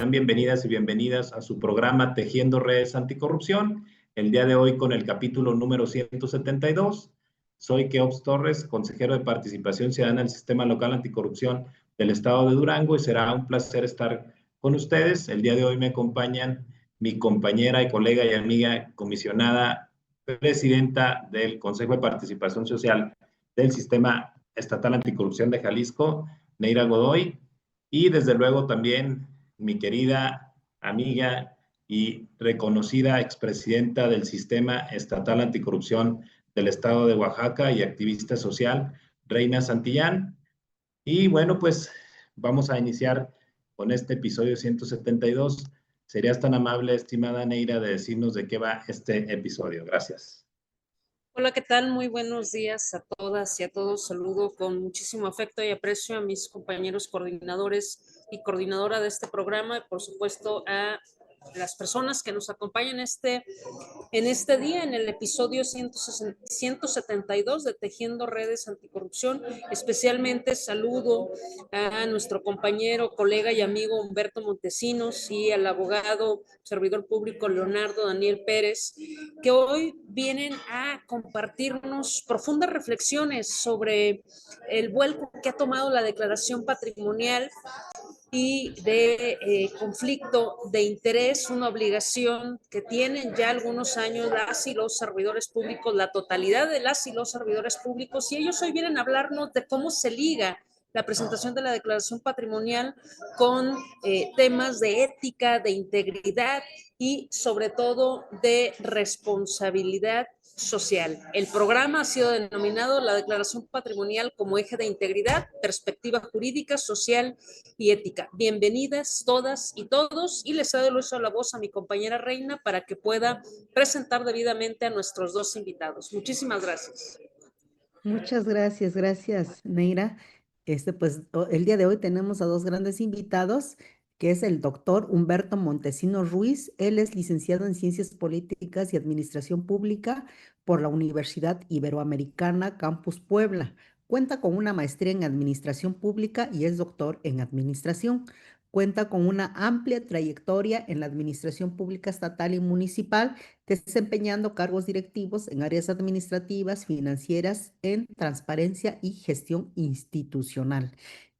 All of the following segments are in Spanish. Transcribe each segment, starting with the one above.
Sean bienvenidas y bienvenidas a su programa Tejiendo Redes Anticorrupción. El día de hoy con el capítulo número 172. Soy Keops Torres, consejero de Participación Ciudadana del Sistema Local Anticorrupción del Estado de Durango, y será un placer estar con ustedes. El día de hoy me acompañan mi compañera y colega y amiga comisionada presidenta del Consejo de Participación Social del Sistema Estatal Anticorrupción de Jalisco, Neira Godoy, y desde luego también mi querida amiga y reconocida expresidenta del Sistema Estatal Anticorrupción del Estado de Oaxaca y activista social, Reina Santillán. Y bueno, pues vamos a iniciar con este episodio 172. ¿Serías tan amable, estimada Neira, de decirnos de qué va este episodio? Gracias. Hola, ¿qué tal? Muy buenos días a todas y a todos. Saludo con muchísimo afecto y aprecio a mis compañeros coordinadores y coordinadora de este programa y por supuesto a las personas que nos acompañan en este día, en el episodio 172 de Tejiendo Redes Anticorrupción. Especialmente saludo a nuestro compañero, colega y amigo Humberto Montesinos y al abogado servidor público Leonardo Daniel Pérez, que hoy vienen a compartirnos profundas reflexiones sobre el vuelco que ha tomado la declaración patrimonial y de conflicto de interés, una obligación que tienen ya algunos años las y los servidores públicos, la totalidad de las y los servidores públicos, y ellos hoy vienen a hablarnos de cómo se liga la presentación de la declaración patrimonial con temas de ética, de integridad y sobre todo de responsabilidad social. El programa ha sido denominado la declaración patrimonial como eje de integridad, perspectiva jurídica, social y ética. Bienvenidas todas y todos, y les cedo el uso de la voz a mi compañera Reina para que pueda presentar debidamente a nuestros dos invitados. Muchísimas gracias. Muchas gracias, Neira. Pues el día de hoy tenemos a dos grandes invitados, que es el doctor Humberto Montesinos Ruiz. Él es licenciado en Ciencias Políticas y Administración Pública por la Universidad Iberoamericana Campus Puebla. Cuenta con una maestría en Administración Pública y es doctor en Administración. Cuenta con una amplia trayectoria en la administración pública estatal y municipal, desempeñando cargos directivos en áreas administrativas, financieras, en transparencia y gestión institucional.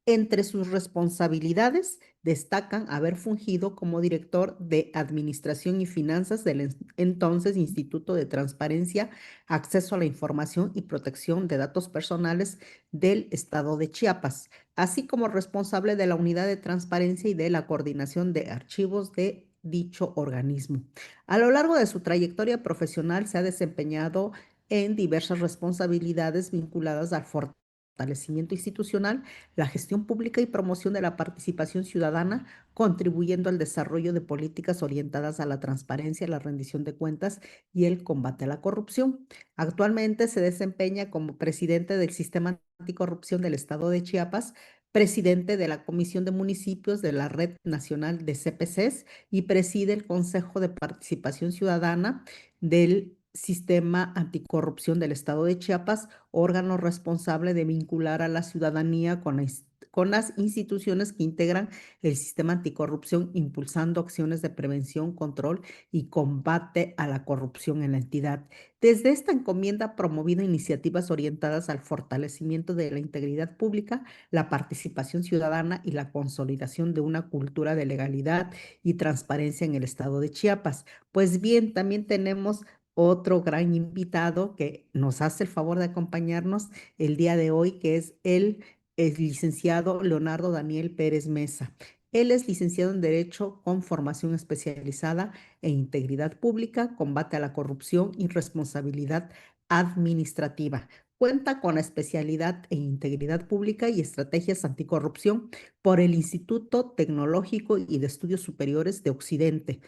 Entre sus responsabilidades destacan haber fungido como director de Administración y Finanzas del entonces Instituto de Transparencia, Acceso a la Información y Protección de Datos Personales del Estado de Chiapas, así como responsable de la Unidad de Transparencia y de la Coordinación de Archivos de dicho organismo. A lo largo de su trayectoria profesional se ha desempeñado en diversas responsabilidades vinculadas al fortalecimiento institucional, la gestión pública y promoción de la participación ciudadana, contribuyendo al desarrollo de políticas orientadas a la transparencia, la rendición de cuentas y el combate a la corrupción. Actualmente se desempeña como presidente del Sistema Anticorrupción del Estado de Chiapas, presidente de la Comisión de Municipios de la Red Nacional de CPCs y preside el Consejo de Participación Ciudadana del Sistema Anticorrupción del Estado de Chiapas, órgano responsable de vincular a la ciudadanía con las instituciones que integran el sistema anticorrupción, impulsando acciones de prevención, control y combate a la corrupción en la entidad. Desde esta encomienda ha promovido iniciativas orientadas al fortalecimiento de la integridad pública, la participación ciudadana y la consolidación de una cultura de legalidad y transparencia en el estado de Chiapas. Pues bien, también tenemos otro gran invitado que nos hace el favor de acompañarnos el día de hoy, que es el licenciado Leonardo Daniel Pérez Mesa. Él es licenciado en Derecho con formación especializada en Integridad Pública, Combate a la Corrupción y Responsabilidad Administrativa. Cuenta con la especialidad en Integridad Pública y Estrategias Anticorrupción por el Instituto Tecnológico y de Estudios Superiores de Occidente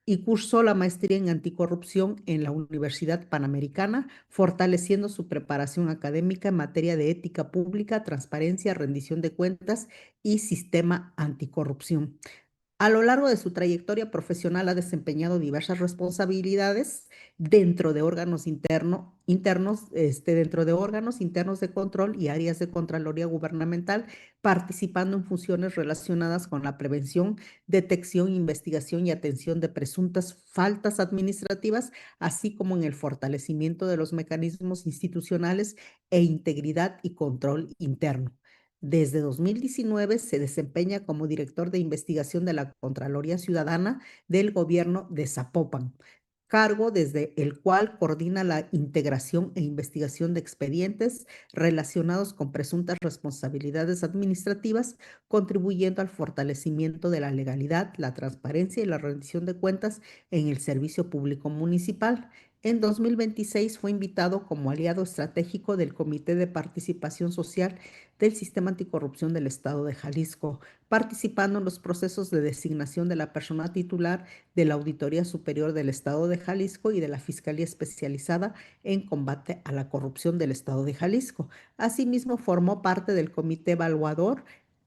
y cursó la maestría en anticorrupción en la Universidad Panamericana, fortaleciendo su preparación académica en materia de ética pública, transparencia, rendición de cuentas y sistema anticorrupción. A lo largo de su trayectoria profesional ha desempeñado diversas responsabilidades dentro de órganos dentro de órganos internos de control y áreas de Contraloría Gubernamental, participando en funciones relacionadas con la prevención, detección, investigación y atención de presuntas faltas administrativas, así como en el fortalecimiento de los mecanismos institucionales e integridad y control interno. Desde 2019 se desempeña como director de investigación de la Contraloría Ciudadana del Gobierno de Zapopan, cargo desde el cual coordina la integración e investigación de expedientes relacionados con presuntas responsabilidades administrativas, contribuyendo al fortalecimiento de la legalidad, la transparencia y la rendición de cuentas en el servicio público municipal. En 2026 fue invitado como aliado estratégico del Comité de Participación Social del Sistema Anticorrupción del Estado de Jalisco, participando en los procesos de designación de la persona titular de la Auditoría Superior del Estado de Jalisco y de la Fiscalía Especializada en Combate a la Corrupción del Estado de Jalisco. Asimismo, formó parte del comité evaluador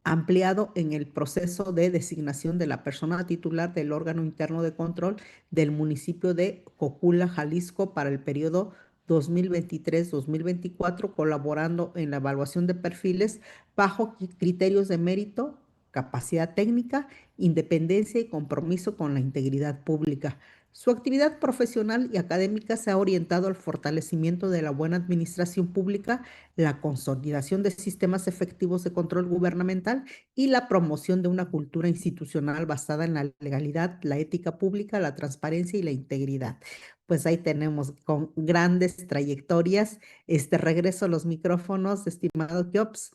ampliado en el proceso de designación de la persona titular del órgano interno de control del municipio de Cocula, Jalisco, para el periodo 2023-2024, colaborando en la evaluación de perfiles bajo criterios de mérito, capacidad técnica, independencia y compromiso con la integridad pública. Su actividad profesional y académica se ha orientado al fortalecimiento de la buena administración pública, la consolidación de sistemas efectivos de control gubernamental y la promoción de una cultura institucional basada en la legalidad, la ética pública, la transparencia y la integridad. Pues ahí tenemos con grandes trayectorias. Regreso a los micrófonos, estimado Jobs.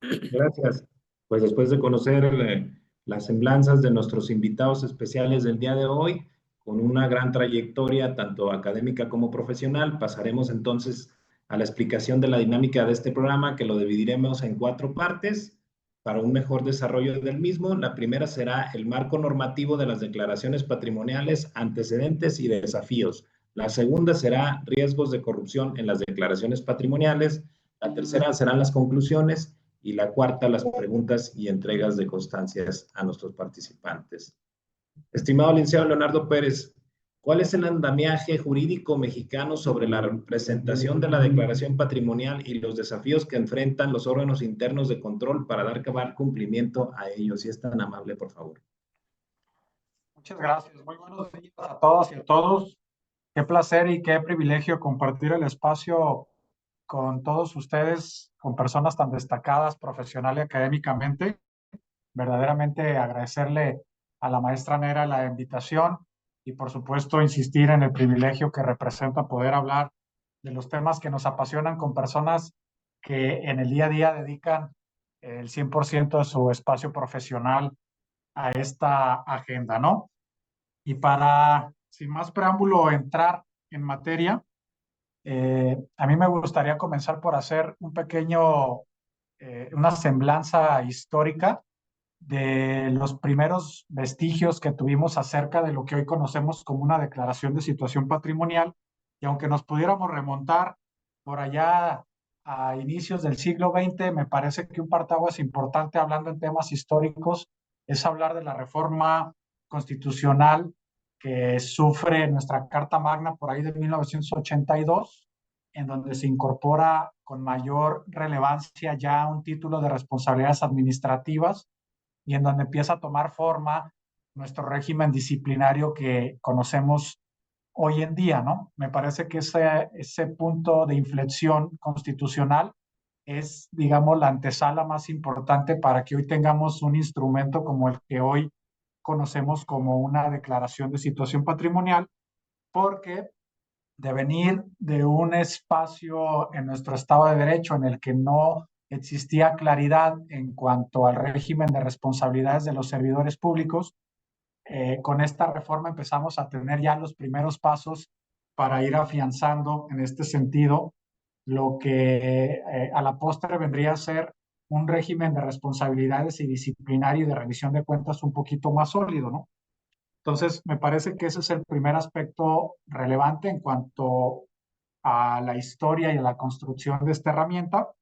Gracias. Pues después de conocer las semblanzas de nuestros invitados especiales del día de hoy, con una gran trayectoria tanto académica como profesional, pasaremos entonces a la explicación de la dinámica de este programa, que lo dividiremos en 4 partes para un mejor desarrollo del mismo. La primera será el marco normativo de las declaraciones patrimoniales, antecedentes y desafíos. La segunda será riesgos de corrupción en las declaraciones patrimoniales. La tercera serán las conclusiones. Y la cuarta, las preguntas y entregas de constancias a nuestros participantes. Estimado licenciado Leonardo Pérez, ¿cuál es el andamiaje jurídico mexicano sobre la presentación de la declaración patrimonial y los desafíos que enfrentan los órganos internos de control para dar cabal cumplimiento a ellos? Si es tan amable, por favor. Muchas gracias. Muy buenos días a todas y a todos. Qué placer y qué privilegio compartir el espacio con todos ustedes, con personas tan destacadas profesional y académicamente. Verdaderamente agradecerle a la maestra Nera la invitación y por supuesto insistir en el privilegio que representa poder hablar de los temas que nos apasionan con personas que en el día a día dedican el 100% de su espacio profesional a esta agenda, ¿no? Y para, sin más preámbulo, entrar en materia, a mí me gustaría comenzar por hacer una semblanza histórica de los primeros vestigios que tuvimos acerca de lo que hoy conocemos como una declaración de situación patrimonial. Y aunque nos pudiéramos remontar por allá a inicios del siglo XX, me parece que un partaguas importante hablando en temas históricos es hablar de la reforma constitucional que sufre nuestra Carta Magna por ahí de 1982, en donde se incorpora con mayor relevancia ya un título de responsabilidades administrativas y en donde empieza a tomar forma nuestro régimen disciplinario que conocemos hoy en día, ¿no? Me parece que ese punto de inflexión constitucional es, digamos, la antesala más importante para que hoy tengamos un instrumento como el que hoy conocemos como una declaración de situación patrimonial, porque de venir de un espacio en nuestro Estado de Derecho en el que no existía claridad en cuanto al régimen de responsabilidades de los servidores públicos, con esta reforma empezamos a tener ya los primeros pasos para ir afianzando en este sentido lo que a la postre vendría a ser un régimen de responsabilidades y disciplinario y de revisión de cuentas un poquito más sólido, ¿no? Entonces, me parece que ese es el primer aspecto relevante en cuanto a la historia y a la construcción de esta herramienta.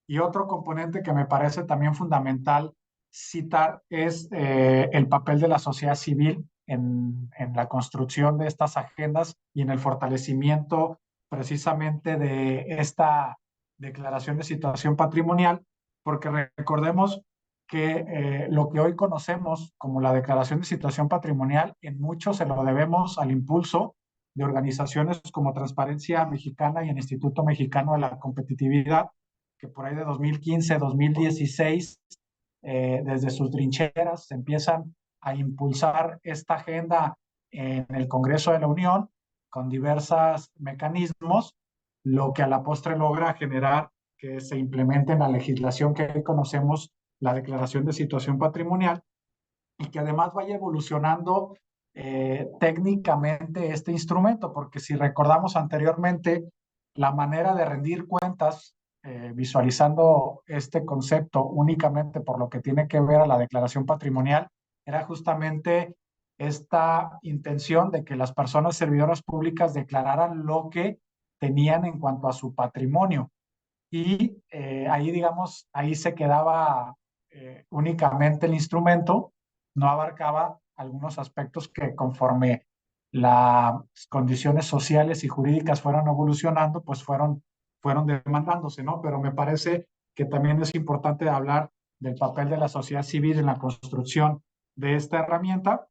Y otro componente que me parece también fundamental citar es el papel de la sociedad civil en la construcción de estas agendas y en el fortalecimiento precisamente de esta declaración de situación patrimonial, porque recordemos que lo que hoy conocemos como la declaración de situación patrimonial, en mucho se lo debemos al impulso de organizaciones como Transparencia Mexicana y el Instituto Mexicano de la Competitividad, que por ahí de 2015, 2016, desde sus trincheras se empiezan a impulsar esta agenda en el Congreso de la Unión con diversos mecanismos, lo que a la postre logra generar que se implemente en la legislación que hoy conocemos, la Declaración de Situación Patrimonial, y que además vaya evolucionando técnicamente este instrumento, porque si recordamos anteriormente, la manera de rendir cuentas visualizando este concepto únicamente por lo que tiene que ver a la declaración patrimonial, era justamente esta intención de que las personas servidoras públicas declararan lo que tenían en cuanto a su patrimonio. Y ahí, digamos, ahí se quedaba únicamente el instrumento, no abarcaba algunos aspectos que conforme las condiciones sociales y jurídicas fueron evolucionando, pues fueron demandándose, ¿no? Pero me parece que también es importante hablar del papel de la sociedad civil en la construcción de esta herramienta.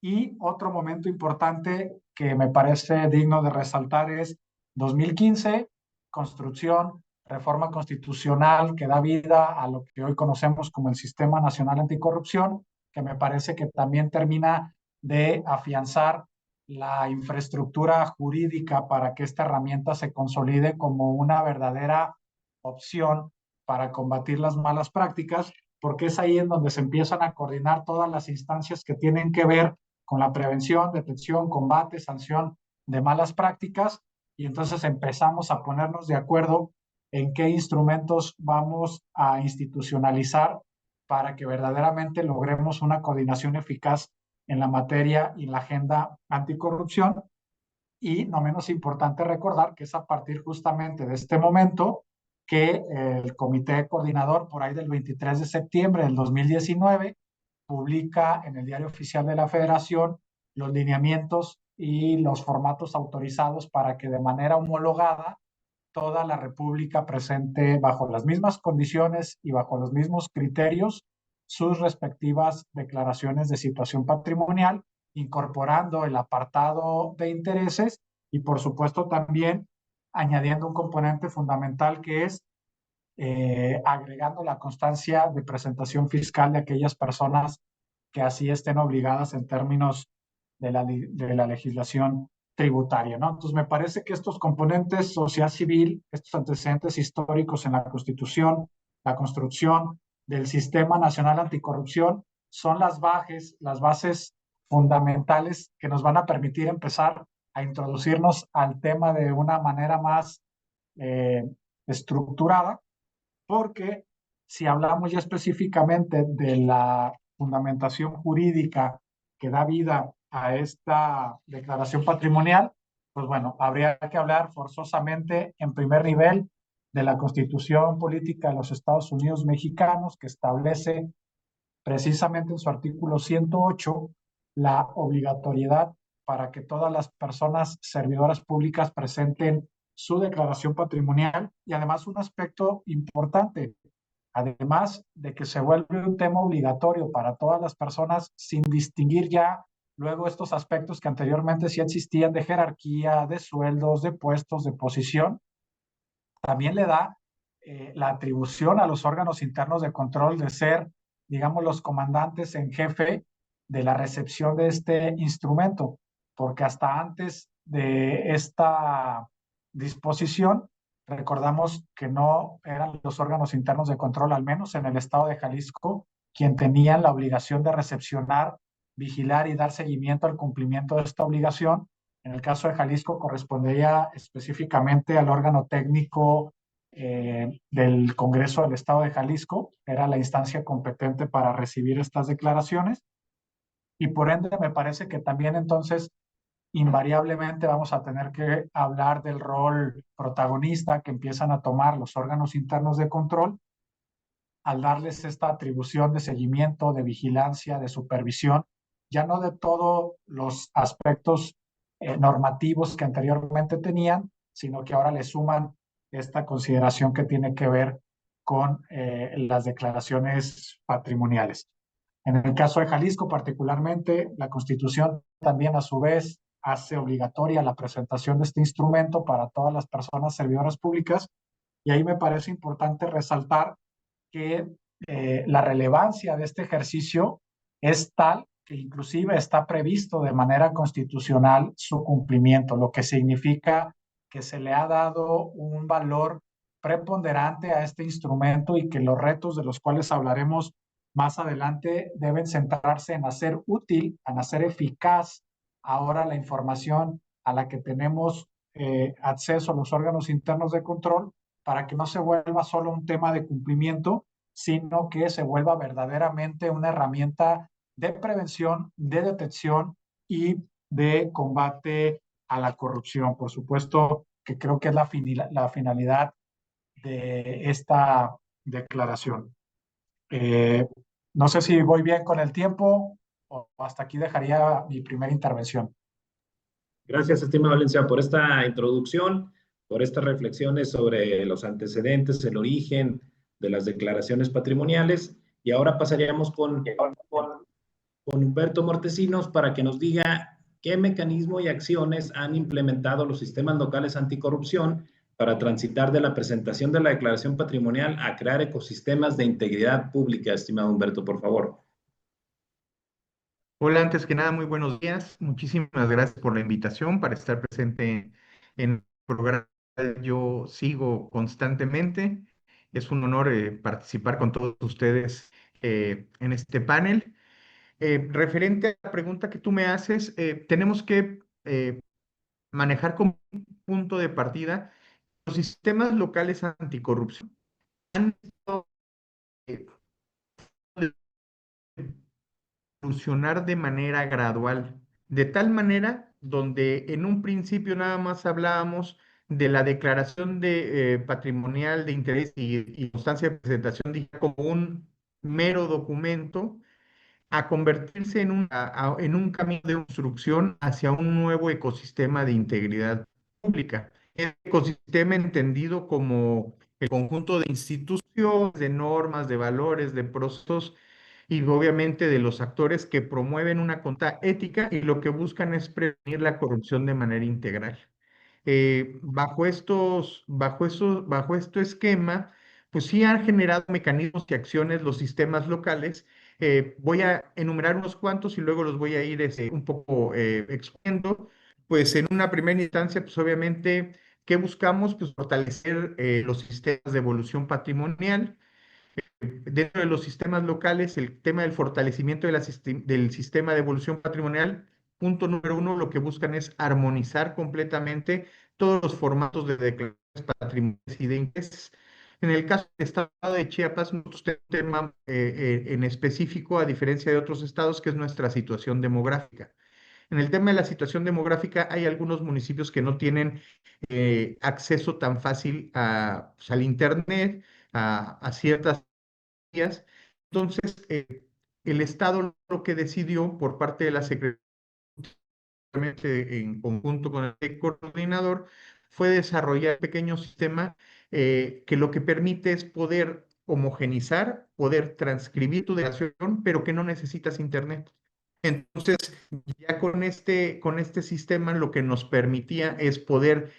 Y otro momento importante que me parece digno de resaltar es 2015, construcción, reforma constitucional que da vida a lo que hoy conocemos como el Sistema Nacional Anticorrupción, que me parece que también termina de afianzar la infraestructura jurídica para que esta herramienta se consolide como una verdadera opción para combatir las malas prácticas, porque es ahí en donde se empiezan a coordinar todas las instancias que tienen que ver con la prevención, detección, combate, sanción de malas prácticas, y entonces empezamos a ponernos de acuerdo en qué instrumentos vamos a institucionalizar para que verdaderamente logremos una coordinación eficaz en la materia y en la agenda anticorrupción. Y no menos importante recordar que es a partir justamente de este momento que el comité coordinador, por ahí del 23 de septiembre del 2019, publica en el Diario Oficial de la Federación los lineamientos y los formatos autorizados para que de manera homologada toda la República presente bajo las mismas condiciones y bajo los mismos criterios sus respectivas declaraciones de situación patrimonial, incorporando el apartado de intereses y por supuesto también añadiendo un componente fundamental que es agregando la constancia de presentación fiscal de aquellas personas que así estén obligadas en términos de la legislación tributaria, ¿no? Entonces, me parece que estos componentes, sociedad civil, estos antecedentes históricos en la Constitución, la construcción del Sistema Nacional Anticorrupción, son las bases fundamentales que nos van a permitir empezar a introducirnos al tema de una manera más estructurada, porque si hablamos ya específicamente de la fundamentación jurídica que da vida a esta declaración patrimonial, pues bueno, habría que hablar forzosamente en primer nivel de la Constitución Política de los Estados Unidos Mexicanos, que establece precisamente en su artículo 108 la obligatoriedad para que todas las personas servidoras públicas presenten su declaración patrimonial, y además un aspecto importante, además de que se vuelve un tema obligatorio para todas las personas sin distinguir ya luego estos aspectos que anteriormente sí existían de jerarquía, de sueldos, de puestos, de posición, también le da la atribución a los órganos internos de control de ser, digamos, los comandantes en jefe de la recepción de este instrumento, porque hasta antes de esta disposición, recordamos que no eran los órganos internos de control, al menos en el estado de Jalisco, quien tenían la obligación de recepcionar, vigilar y dar seguimiento al cumplimiento de esta obligación. En el caso de Jalisco correspondería específicamente al órgano técnico del Congreso del Estado de Jalisco, era la instancia competente para recibir estas declaraciones, y por ende me parece que también entonces invariablemente vamos a tener que hablar del rol protagonista que empiezan a tomar los órganos internos de control al darles esta atribución de seguimiento, de vigilancia, de supervisión, ya no de todos los aspectos normativos que anteriormente tenían, sino que ahora le suman esta consideración que tiene que ver con las declaraciones patrimoniales. En el caso de Jalisco particularmente, la Constitución también a su vez hace obligatoria la presentación de este instrumento para todas las personas servidoras públicas, y ahí me parece importante resaltar que la relevancia de este ejercicio es tal que inclusive está previsto de manera constitucional su cumplimiento, lo que significa que se le ha dado un valor preponderante a este instrumento y que los retos de los cuales hablaremos más adelante deben centrarse en hacer útil, en hacer eficaz ahora la información a la que tenemos acceso a los órganos internos de control, para que no se vuelva solo un tema de cumplimiento, sino que se vuelva verdaderamente una herramienta de prevención, de detección y de combate a la corrupción. Por supuesto que creo que es la finalidad de esta declaración. No sé si voy bien con el tiempo o hasta aquí dejaría mi primera intervención. Gracias, estimado Valencia, por esta introducción, por estas reflexiones sobre los antecedentes, el origen de las declaraciones patrimoniales. Y ahora pasaríamos con Humberto Montesinos para que nos diga qué mecanismo y acciones han implementado los sistemas locales anticorrupción para transitar de la presentación de la declaración patrimonial a crear ecosistemas de integridad pública. Estimado Humberto, por favor. Hola, antes que nada, muy buenos días. Muchísimas gracias por la invitación para estar presente en el programa. Yo sigo constantemente. Es un honor participar con todos ustedes en este panel. Referente a la pregunta que tú me haces, tenemos que manejar como punto de partida los sistemas locales anticorrupción. Han estado, evolucionar de manera gradual, de tal manera donde en un principio nada más hablábamos de la declaración patrimonial de interés y constancia de presentación digital como un mero documento, a convertirse en un camino de construcción hacia un nuevo ecosistema de integridad pública. El ecosistema entendido como el conjunto de instituciones, de normas, de valores, de procesos y obviamente de los actores que promueven una conducta ética y lo que buscan es prevenir la corrupción de manera integral. Bajo este esquema, pues sí han generado mecanismos y acciones los sistemas locales. Voy a enumerar unos cuantos y luego los voy a ir un poco exponiendo. Pues en una primera instancia, pues obviamente, ¿qué buscamos? Pues fortalecer los sistemas de evolución patrimonial. Dentro de los sistemas locales, el tema del fortalecimiento del sistema de evolución patrimonial, punto número uno, lo que buscan es armonizar completamente todos los formatos de declaraciones patrimoniales y de intereses. En el caso del estado de Chiapas, nosotros tenemos un tema en específico, a diferencia de otros estados, que es nuestra situación demográfica. En el tema de la situación demográfica, hay algunos municipios que no tienen acceso tan fácil pues, al Internet, a ciertas vías. Entonces, el Estado lo que decidió por parte de la Secretaría, en conjunto con el coordinador, fue desarrollar un pequeño sistema que lo que permite es poder homogenizar, poder transcribir tu declaración, pero que no necesitas internet. Entonces, ya con este sistema lo que nos permitía es poder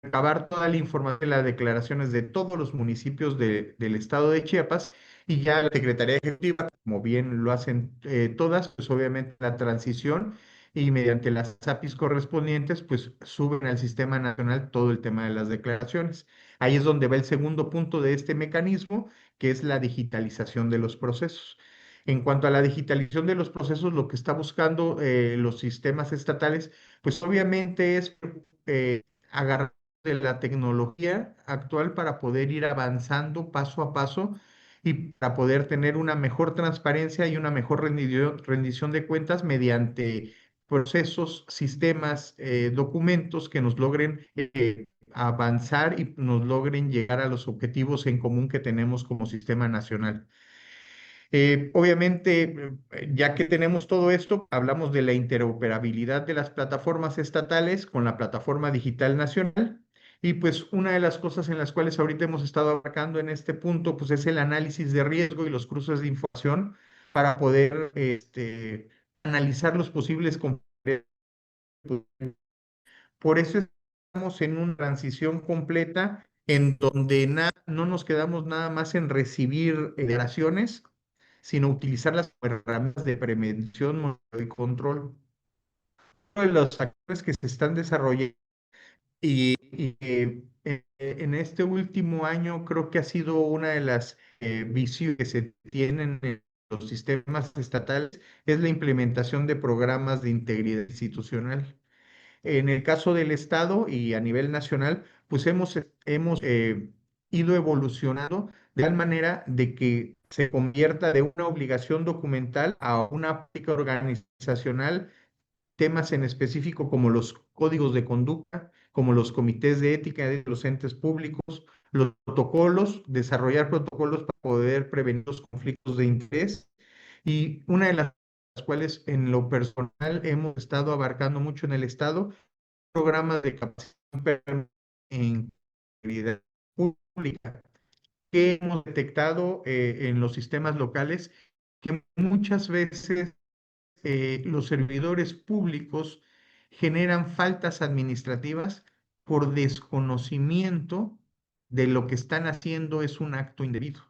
recabar toda la información de las declaraciones de todos los municipios del estado de Chiapas, y ya la Secretaría Ejecutiva, como bien lo hacen todas, pues obviamente la transición y mediante las APIs correspondientes, pues suben al Sistema Nacional todo el tema de las declaraciones. Ahí es donde va el segundo punto de este mecanismo, que es la digitalización de los procesos. En cuanto a la digitalización de los procesos, lo que está buscando los sistemas estatales, pues obviamente es agarrar de la tecnología actual para poder ir avanzando paso a paso y para poder tener una mejor transparencia y una mejor rendición de cuentas mediante procesos, sistemas, documentos que nos logren avanzar y nos logren llegar a los objetivos en común que tenemos como sistema nacional. Obviamente, ya que tenemos todo esto, hablamos de la interoperabilidad de las plataformas estatales con la plataforma digital nacional. Y pues una de las cosas en las cuales ahorita hemos estado abarcando en este punto, pues es el análisis de riesgo y los cruces de información para poder analizar los posibles conflictos. Por eso estamos en una transición completa en donde no nos quedamos nada más en recibir declaraciones, sino utilizar las herramientas de prevención, monitoreo y control. Uno de los actores que se están desarrollando y que en este último año creo que ha sido una de las visiones que se tienen en los sistemas estatales es la implementación de programas de integridad institucional. En el caso del Estado y a nivel nacional, pues hemos ido evolucionando de tal manera de que se convierta de una obligación documental a una práctica organizacional, temas en específico como los códigos de conducta, como los comités de ética de los entes públicos, los protocolos, desarrollar protocolos para poder prevenir los conflictos de interés. Y una de las cuales en lo personal hemos estado abarcando mucho en el Estado, programas de capacitación en seguridad pública, que hemos detectado en los sistemas locales que muchas veces los servidores públicos generan faltas administrativas por desconocimiento de lo que están haciendo es un acto indebido.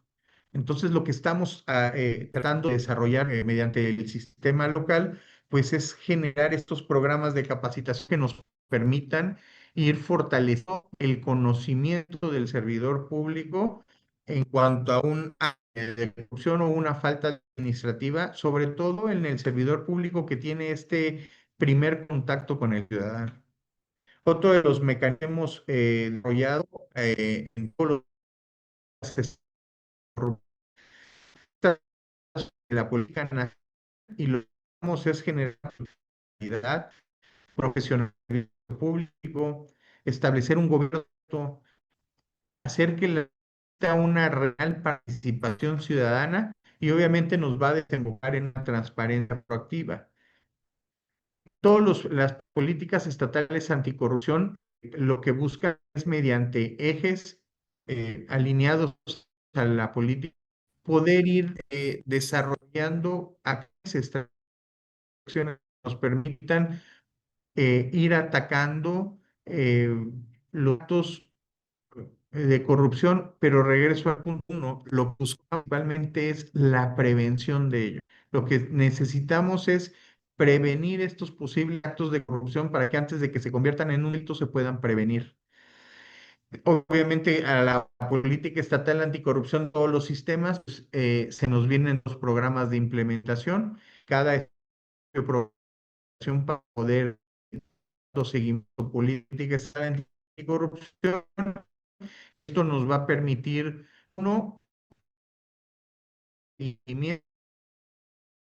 Entonces, lo que estamos tratando de desarrollar mediante el sistema local, pues es generar estos programas de capacitación que nos permitan ir fortaleciendo el conocimiento del servidor público en cuanto a un acto de corrupción o una falta administrativa, sobre todo en el servidor público que tiene este primer contacto con el ciudadano. Otro de los mecanismos desarrollados en todos los de la política nacional y lo que vamos es generar calidad, profesionalismo público, establecer un gobierno, hacer que haya una real participación ciudadana y obviamente nos va a desembocar en una transparencia proactiva. Todas las políticas estatales anticorrupción lo que buscan es mediante ejes alineados a la política, poder ir desarrollando acciones que nos permitan ir atacando los actos de corrupción, pero regreso al punto uno, lo que buscamos principalmente es la prevención de ello. Lo que necesitamos es prevenir estos posibles actos de corrupción para que antes de que se conviertan en un delito se puedan prevenir. Obviamente a la política estatal anticorrupción, todos los sistemas, pues, se nos vienen los programas de implementación, cada programación para poder seguimiento política estatal anticorrupción. Esto nos va a permitir, uno, y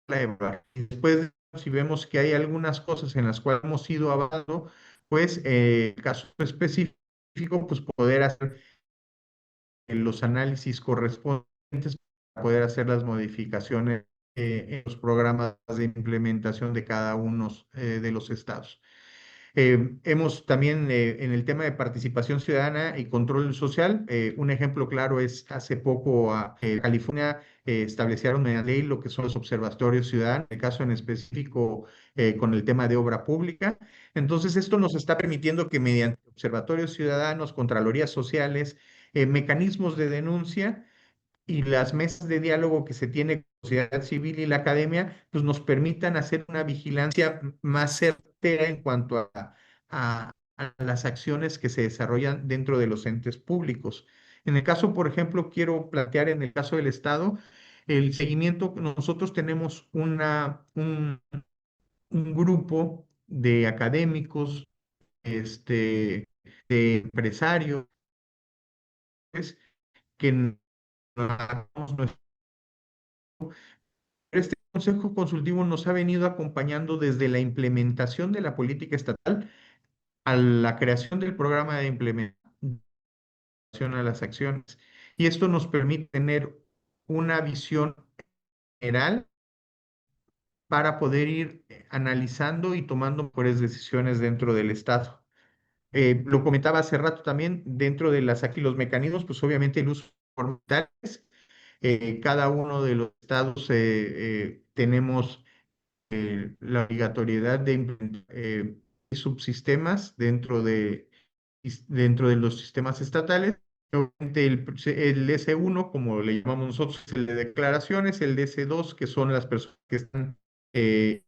la evaluación. Y después, si vemos que hay algunas cosas en las cuales hemos ido avanzando, pues, en caso específico, pues poder hacer los análisis correspondientes para poder hacer las modificaciones en los programas de implementación de cada uno de los estados. Hemos también en el tema de participación ciudadana y control social, un ejemplo claro es hace poco California establecieron en la ley lo que son los observatorios ciudadanos, en el caso en específico con el tema de obra pública. Entonces, esto nos está permitiendo que mediante observatorios ciudadanos, contralorías sociales, mecanismos de denuncia, y las mesas de diálogo que se tiene con la sociedad civil y la academia, pues nos permitan hacer una vigilancia más certera en cuanto a las acciones que se desarrollan dentro de los entes públicos. En el caso, por ejemplo, quiero plantear en el caso del Estado, el seguimiento, nosotros tenemos un grupo de académicos, de empresarios, que este Consejo Consultivo nos ha venido acompañando desde la implementación de la política estatal a la creación del programa de implementación a las acciones. Y esto nos permite tener una visión general para poder ir analizando y tomando mejores decisiones dentro del Estado. Lo comentaba hace rato también, dentro de aquí los mecanismos, pues obviamente el uso de formales. Cada uno de los estados tenemos la obligatoriedad de implementar subsistemas dentro de los sistemas estatales. Obviamente el DS1, como le llamamos nosotros, es el de declaraciones, el DS2, que son las personas que están de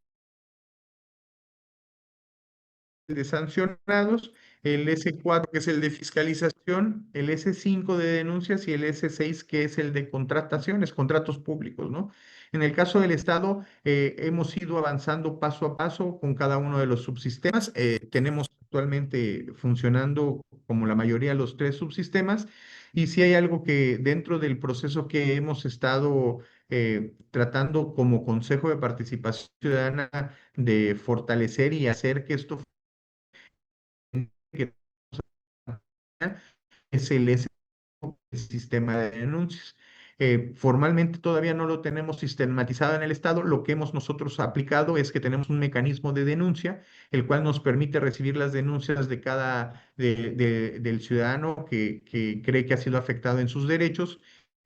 sancionados, el S4 que es el de fiscalización, el S5 de denuncias y el S6 que es el de contrataciones, contratos públicos, ¿no? En el caso del Estado, hemos ido avanzando paso a paso con cada uno de los subsistemas. Tenemos actualmente funcionando como la mayoría los 3 subsistemas y si hay algo que dentro del proceso que hemos estado tratando como Consejo de Participación Ciudadana de fortalecer y hacer que esto que es el sistema de denuncias. Formalmente todavía no lo tenemos sistematizado en el Estado. Lo que hemos nosotros aplicado es que tenemos un mecanismo de denuncia, el cual nos permite recibir las denuncias de del ciudadano que cree que ha sido afectado en sus derechos,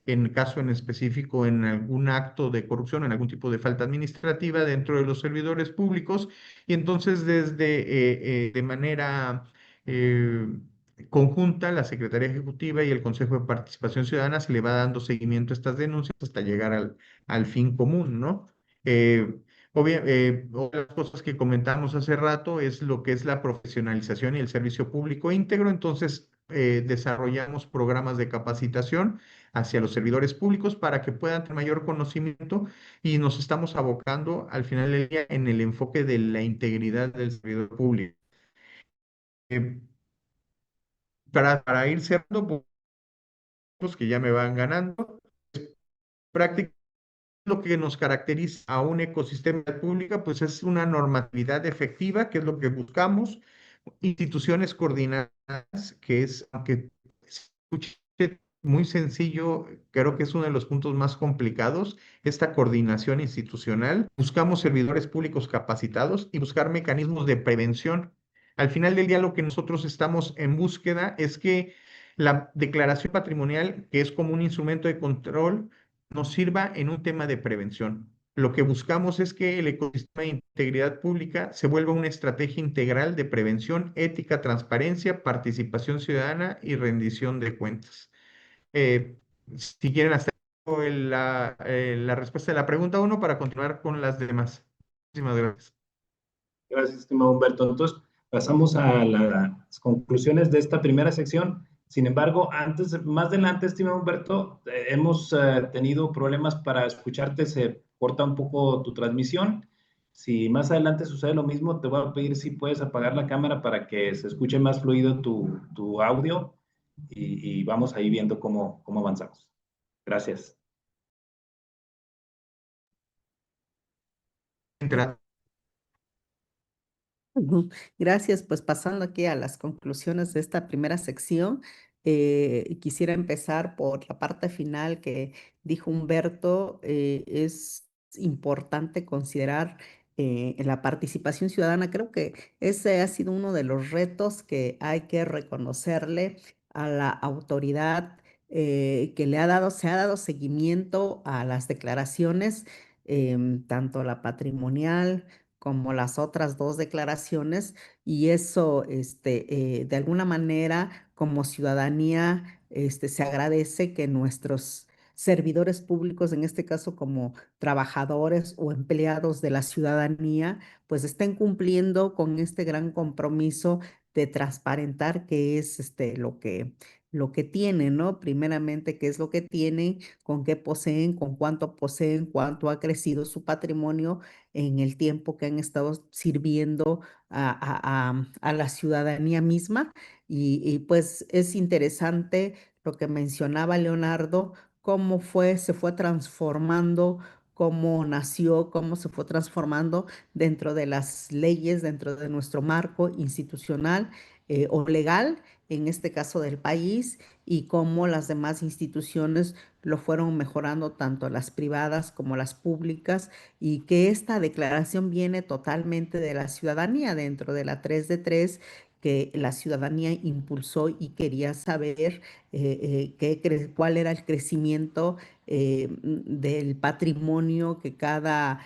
en caso en específico en algún acto de corrupción, en algún tipo de falta administrativa dentro de los servidores públicos. Y entonces de manera eh, conjunta, la Secretaría Ejecutiva y el Consejo de Participación Ciudadana se le va dando seguimiento a estas denuncias hasta llegar al fin común, ¿no? Eh, Otra de las cosas que comentamos hace rato es lo que es la profesionalización y el servicio público íntegro. Entonces, desarrollamos programas de capacitación hacia los servidores públicos para que puedan tener mayor conocimiento y nos estamos abocando al final del día en el enfoque de la integridad del servidor público. Eh, para ir cerrando, pues, que ya me van ganando, prácticamente lo que nos caracteriza a un ecosistema público, pues es una normatividad efectiva, que es lo que buscamos, instituciones coordinadas, que es, aunque se escuche muy sencillo, creo que es uno de los puntos más complicados, esta coordinación institucional. Buscamos servidores públicos capacitados y buscar mecanismos de prevención. Al final del día, lo que nosotros estamos en búsqueda es que la declaración patrimonial, que es como un instrumento de control, nos sirva en un tema de prevención. Lo que buscamos es que el ecosistema de integridad pública se vuelva una estrategia integral de prevención, ética, transparencia, participación ciudadana y rendición de cuentas. Si quieren hacer la respuesta de la pregunta 1 para continuar con las demás. Muchísimas gracias. Gracias, estimado Humberto. Entonces, pasamos a las conclusiones de esta primera sección. Sin embargo, más adelante, estimado Humberto, hemos tenido problemas para escucharte, se corta un poco tu transmisión. Si más adelante sucede lo mismo, te voy a pedir si puedes apagar la cámara para que se escuche más fluido tu audio y vamos ahí viendo cómo avanzamos. Gracias. Ujú. Gracias, pues pasando aquí a las conclusiones de esta primera sección, quisiera empezar por la parte final que dijo Humberto. Es importante considerar la participación ciudadana. Creo que ese ha sido uno de los retos que hay que reconocerle a la autoridad que se ha dado seguimiento a las declaraciones, tanto la patrimonial como las otras dos declaraciones, y eso, de alguna manera, como ciudadanía, se agradece que nuestros servidores públicos, en este caso como trabajadores o empleados de la ciudadanía, pues estén cumpliendo con este gran compromiso de transparentar qué es lo que tienen, ¿no? Primeramente, qué es lo que tienen, con qué poseen, cuánto ha crecido su patrimonio en el tiempo que han estado sirviendo a la ciudadanía misma. Y pues es interesante lo que mencionaba Leonardo, se fue transformando, cómo nació, cómo se fue transformando dentro de las leyes, dentro de nuestro marco institucional o legal, en este caso del país, y cómo las demás instituciones lo fueron mejorando, tanto las privadas como las públicas, y que esta declaración viene totalmente de la ciudadanía dentro de la 3 de 3, que la ciudadanía impulsó y quería saber cuál era el crecimiento del patrimonio que cada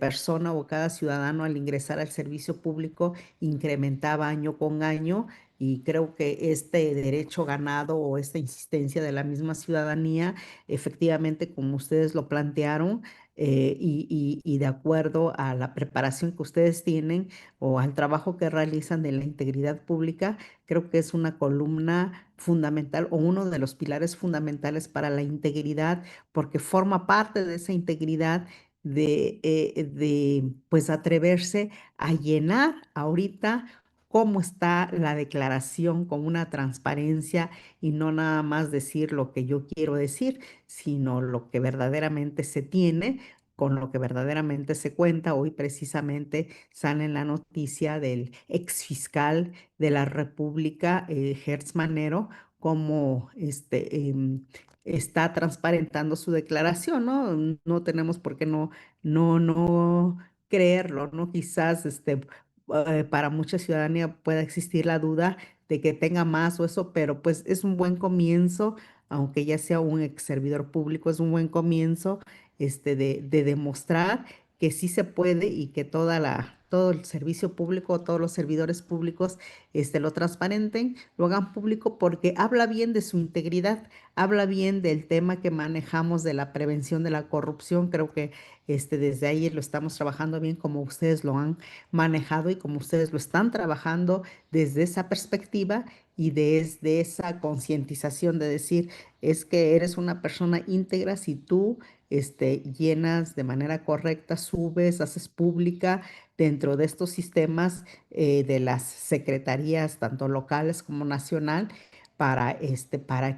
persona o cada ciudadano al ingresar al servicio público incrementaba año con año. Y creo que este derecho ganado o esta insistencia de la misma ciudadanía, efectivamente, como ustedes lo plantearon, y de acuerdo a la preparación que ustedes tienen o al trabajo que realizan de la integridad pública, creo que es una columna fundamental o uno de los pilares fundamentales para la integridad, porque forma parte de esa integridad pues atreverse a llenar ahorita cómo está la declaración con una transparencia, y no nada más decir lo que yo quiero decir, sino lo que verdaderamente se tiene, con lo que verdaderamente se cuenta. Hoy precisamente sale en la noticia del ex fiscal de la República, Hertz Manero, como está transparentando su declaración, ¿no? No tenemos por qué no creerlo, ¿no? Quizás para mucha ciudadanía pueda existir la duda de que tenga más o eso, pero pues es un buen comienzo, aunque ya sea un ex servidor público, es un buen comienzo de demostrar que sí se puede, y que todo el servicio público, todos los servidores públicos lo transparenten, lo hagan público, porque habla bien de su integridad, habla bien del tema que manejamos de la prevención de la corrupción. Creo que desde ahí lo estamos trabajando bien, como ustedes lo han manejado y como ustedes lo están trabajando desde esa perspectiva y desde esa concientización de decir, es que eres una persona íntegra si tú llenas de manera correcta, subes, haces pública dentro de estos sistemas de las secretarías, tanto locales como nacional, para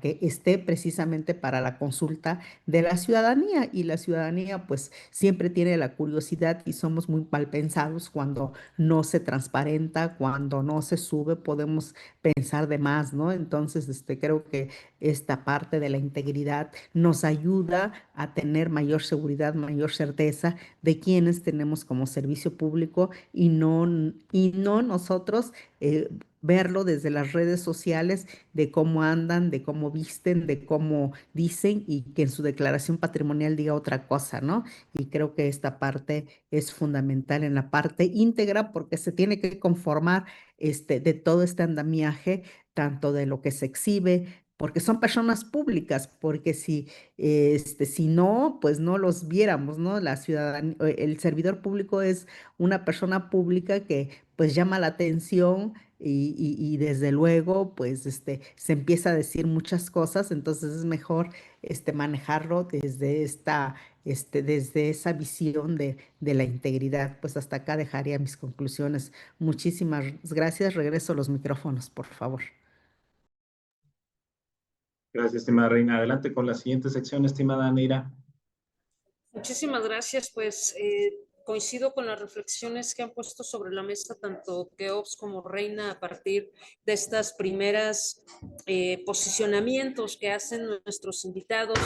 que esté precisamente para la consulta de la ciudadanía. Y la ciudadanía pues siempre tiene la curiosidad, y somos muy mal pensados cuando no se transparenta, cuando no se sube, podemos pensar de más, ¿no? Entonces, creo que esta parte de la integridad nos ayuda a tener mayor seguridad, mayor certeza de quienes tenemos como servicio público, y no nosotros verlo desde las redes sociales, de cómo andan, de cómo visten, de cómo dicen, y que en su declaración patrimonial diga otra cosa, ¿no? Y creo que esta parte es fundamental en la parte íntegra, porque se tiene que conformar de todo este andamiaje, tanto de lo que se exhibe, porque son personas públicas, porque si no, pues no los viéramos, ¿no? La ciudadanía, el servidor público es una persona pública que pues llama la atención, y desde luego, pues se empieza a decir muchas cosas. Entonces es mejor manejarlo desde esa visión de la integridad. Pues hasta acá dejaría mis conclusiones. Muchísimas gracias. Regreso los micrófonos, por favor. Gracias, estimada Reina. Adelante con la siguiente sección, estimada Neira. Muchísimas gracias. Pues coincido con las reflexiones que han puesto sobre la mesa tanto Keops como Reina a partir de estas primeras posicionamientos que hacen nuestros invitados.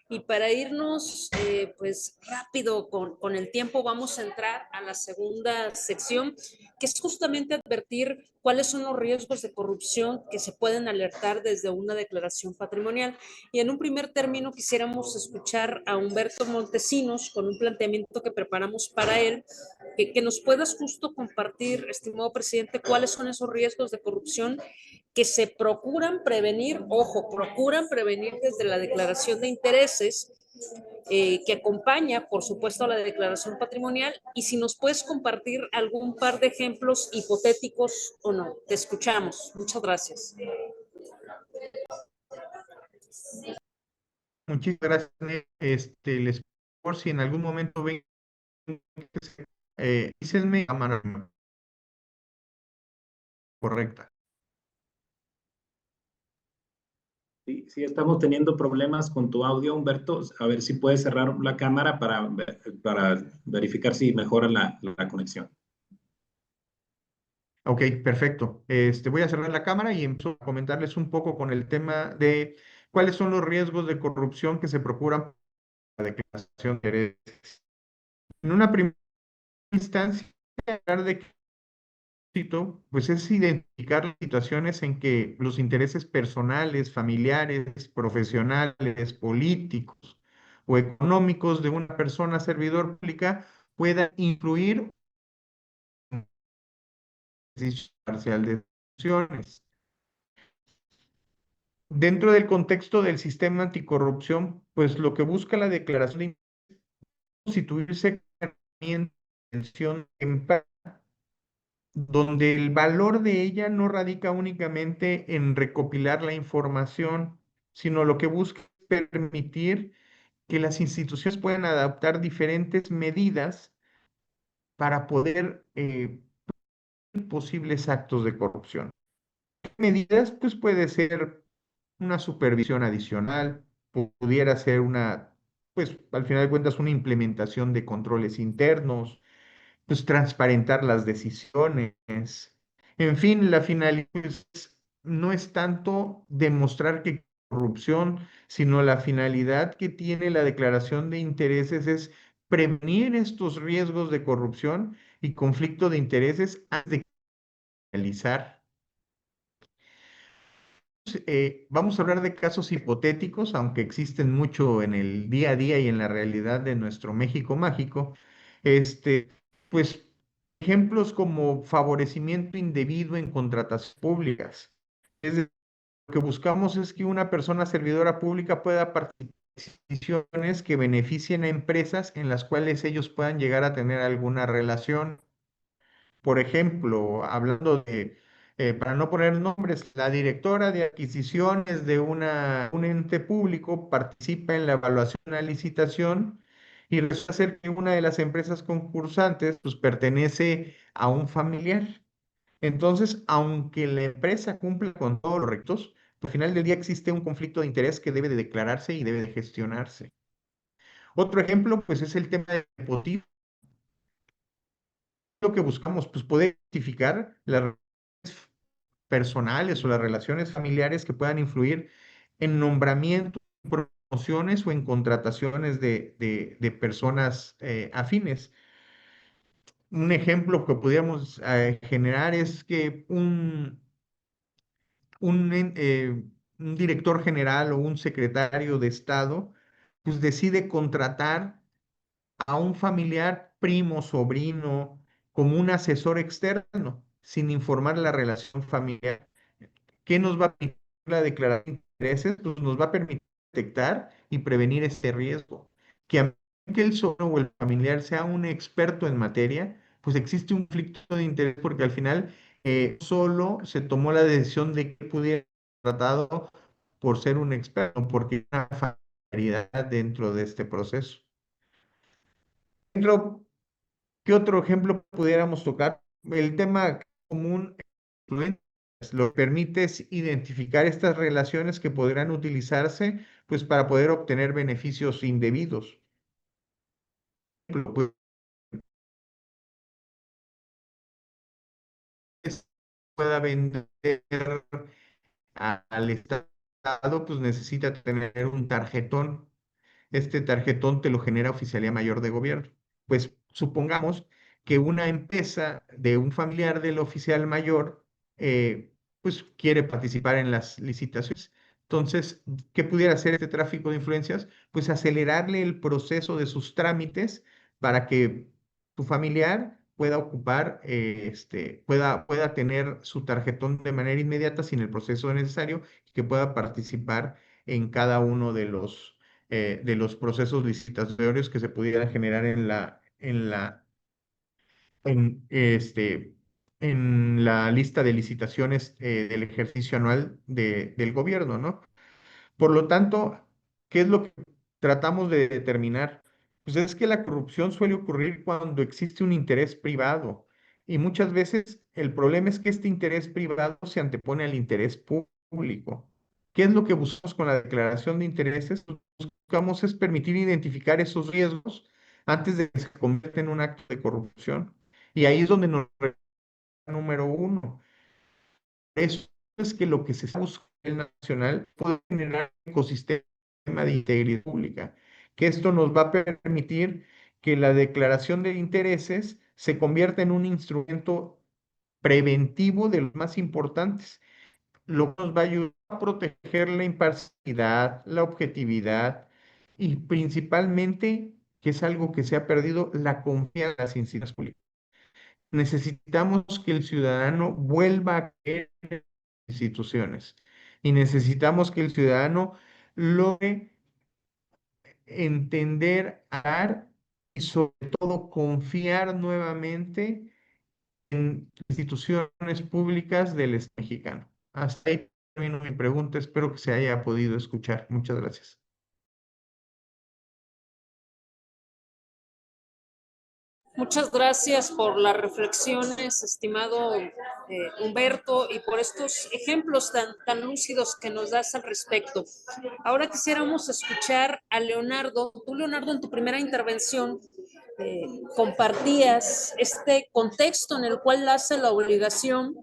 Y para irnos pues rápido con el tiempo, vamos a entrar a la segunda sección, que es justamente advertir cuáles son los riesgos de corrupción que se pueden alertar desde una declaración patrimonial. Y en un primer término quisiéramos escuchar a Humberto Montesinos con un planteamiento que preparamos para él, que nos puedas justo compartir, estimado presidente, cuáles son esos riesgos de corrupción que se procuran prevenir, ojo, procuran prevenir desde la declaración de intereses, que acompaña, por supuesto, a la declaración patrimonial, y si nos puedes compartir algún par de ejemplos hipotéticos o no. Te escuchamos. Muchas gracias. Muchas gracias. Les por si en algún momento ven dícenme cámara correcta. Sí, estamos teniendo problemas con tu audio, Humberto. A ver si puedes cerrar la cámara para verificar si mejora la conexión. Ok, perfecto. Voy a cerrar la cámara y empiezo a comentarles un poco con el tema de cuáles son los riesgos de corrupción que se procuran por la declaración de intereses. En una primera instancia, hablar de éxito, pues es identificar las situaciones en que los intereses personales, familiares, profesionales, políticos o económicos de una persona servidor pública puedan influir en el ejercicio parcial de funciones. Dentro del contexto del sistema anticorrupción, pues lo que busca la declaración de constituirse como una herramienta de atención temprana, donde el valor de ella no radica únicamente en recopilar la información, sino lo que busca es permitir que las instituciones puedan adaptar diferentes medidas para poder posibles actos de corrupción. Medidas, pues puede ser una supervisión adicional, pudiera ser una, pues al final de cuentas, una implementación de controles internos, pues transparentar las decisiones. En fin, la finalidad pues, no es tanto demostrar que hay corrupción, sino la finalidad que tiene la declaración de intereses es prevenir estos riesgos de corrupción y conflicto de intereses antes de realizar. Vamos a hablar de casos hipotéticos, aunque existen mucho en el día a día y en la realidad de nuestro México mágico. Este, pues ejemplos como favorecimiento indebido en contrataciones públicas. Es decir, lo que buscamos es que una persona servidora pública pueda participar en decisiones que beneficien a empresas en las cuales ellos puedan llegar a tener alguna relación. Por ejemplo, hablando de, para no poner nombres, la directora de adquisiciones de un ente público participa en la evaluación de una licitación y resulta ser que una de las empresas concursantes pues, pertenece a un familiar. Entonces, aunque la empresa cumple con todos los requisitos, al final del día existe un conflicto de interés que debe de declararse y debe de gestionarse. Otro ejemplo, pues, es el tema del nepotismo. Lo que buscamos, pues, poder identificar las relaciones personales o las relaciones familiares que puedan influir en nombramientos, promociones o en contrataciones de personas afines. Un ejemplo que pudiéramos generar es que un director general o un secretario de Estado, pues decide contratar a un familiar, primo, sobrino, como un asesor externo, sin informar la relación familiar. ¿Qué nos va a permitir la declaración de intereses? Pues nos va a permitir detectar y prevenir este riesgo. Que el sobrino o el familiar sea un experto en materia, pues existe un conflicto de interés porque al final solo se tomó la decisión de que pudiera ser tratado por ser un experto, porque hay una familiaridad dentro de este proceso. Dentro ¿Qué otro ejemplo pudiéramos tocar? El tema común, lo que permite es identificar estas relaciones que podrán utilizarse pues, para poder obtener beneficios indebidos. Pues, pueda vender al Estado, pues necesita tener un tarjetón. Este tarjetón te lo genera Oficialía Mayor de Gobierno. Pues supongamos que una empresa de un familiar del oficial mayor, pues quiere participar en las licitaciones. Entonces, ¿qué pudiera hacer este tráfico de influencias? Pues acelerarle el proceso de sus trámites para que tu familiar pueda ocupar, pueda tener su tarjetón de manera inmediata sin el proceso necesario y que pueda participar en cada uno de los procesos licitatorios que se pudieran generar en la lista de licitaciones del ejercicio anual del gobierno, ¿no? Por lo tanto, ¿qué es lo que tratamos de determinar? Pues es que la corrupción suele ocurrir cuando existe un interés privado y muchas veces el problema es que este interés privado se antepone al interés público. ¿Qué es lo que buscamos con la declaración de intereses? Lo que buscamos es permitir identificar esos riesgos antes de que se convierta en un acto de corrupción. Y ahí es donde nos número uno. Eso es que lo que se busca a nivel nacional puede generar un ecosistema de integridad pública, que esto nos va a permitir que la declaración de intereses se convierta en un instrumento preventivo de los más importantes, lo que nos va a ayudar a proteger la imparcialidad, la objetividad y principalmente, que es algo que se ha perdido, la confianza en las instituciones públicas. Necesitamos que el ciudadano vuelva a creer en las instituciones y necesitamos que el ciudadano logre entender, amar y sobre todo confiar nuevamente en instituciones públicas del Estado mexicano. Hasta ahí termino mi pregunta. Espero que se haya podido escuchar. Muchas gracias. Muchas gracias por las reflexiones, estimado Humberto, y por estos ejemplos tan lúcidos que nos das al respecto. Ahora quisiéramos escuchar a Leonardo. Tú, Leonardo, en tu primera intervención compartías este contexto en el cual nace la obligación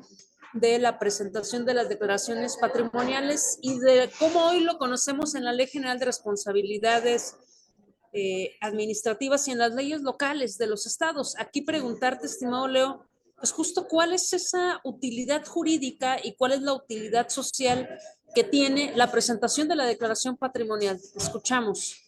de la presentación de las declaraciones patrimoniales y de cómo hoy lo conocemos en la Ley General de Responsabilidades administrativas y en las leyes locales de los estados. Aquí preguntarte, estimado Leo, pues justo cuál es esa utilidad jurídica y cuál es la utilidad social que tiene la presentación de la declaración patrimonial. Escuchamos.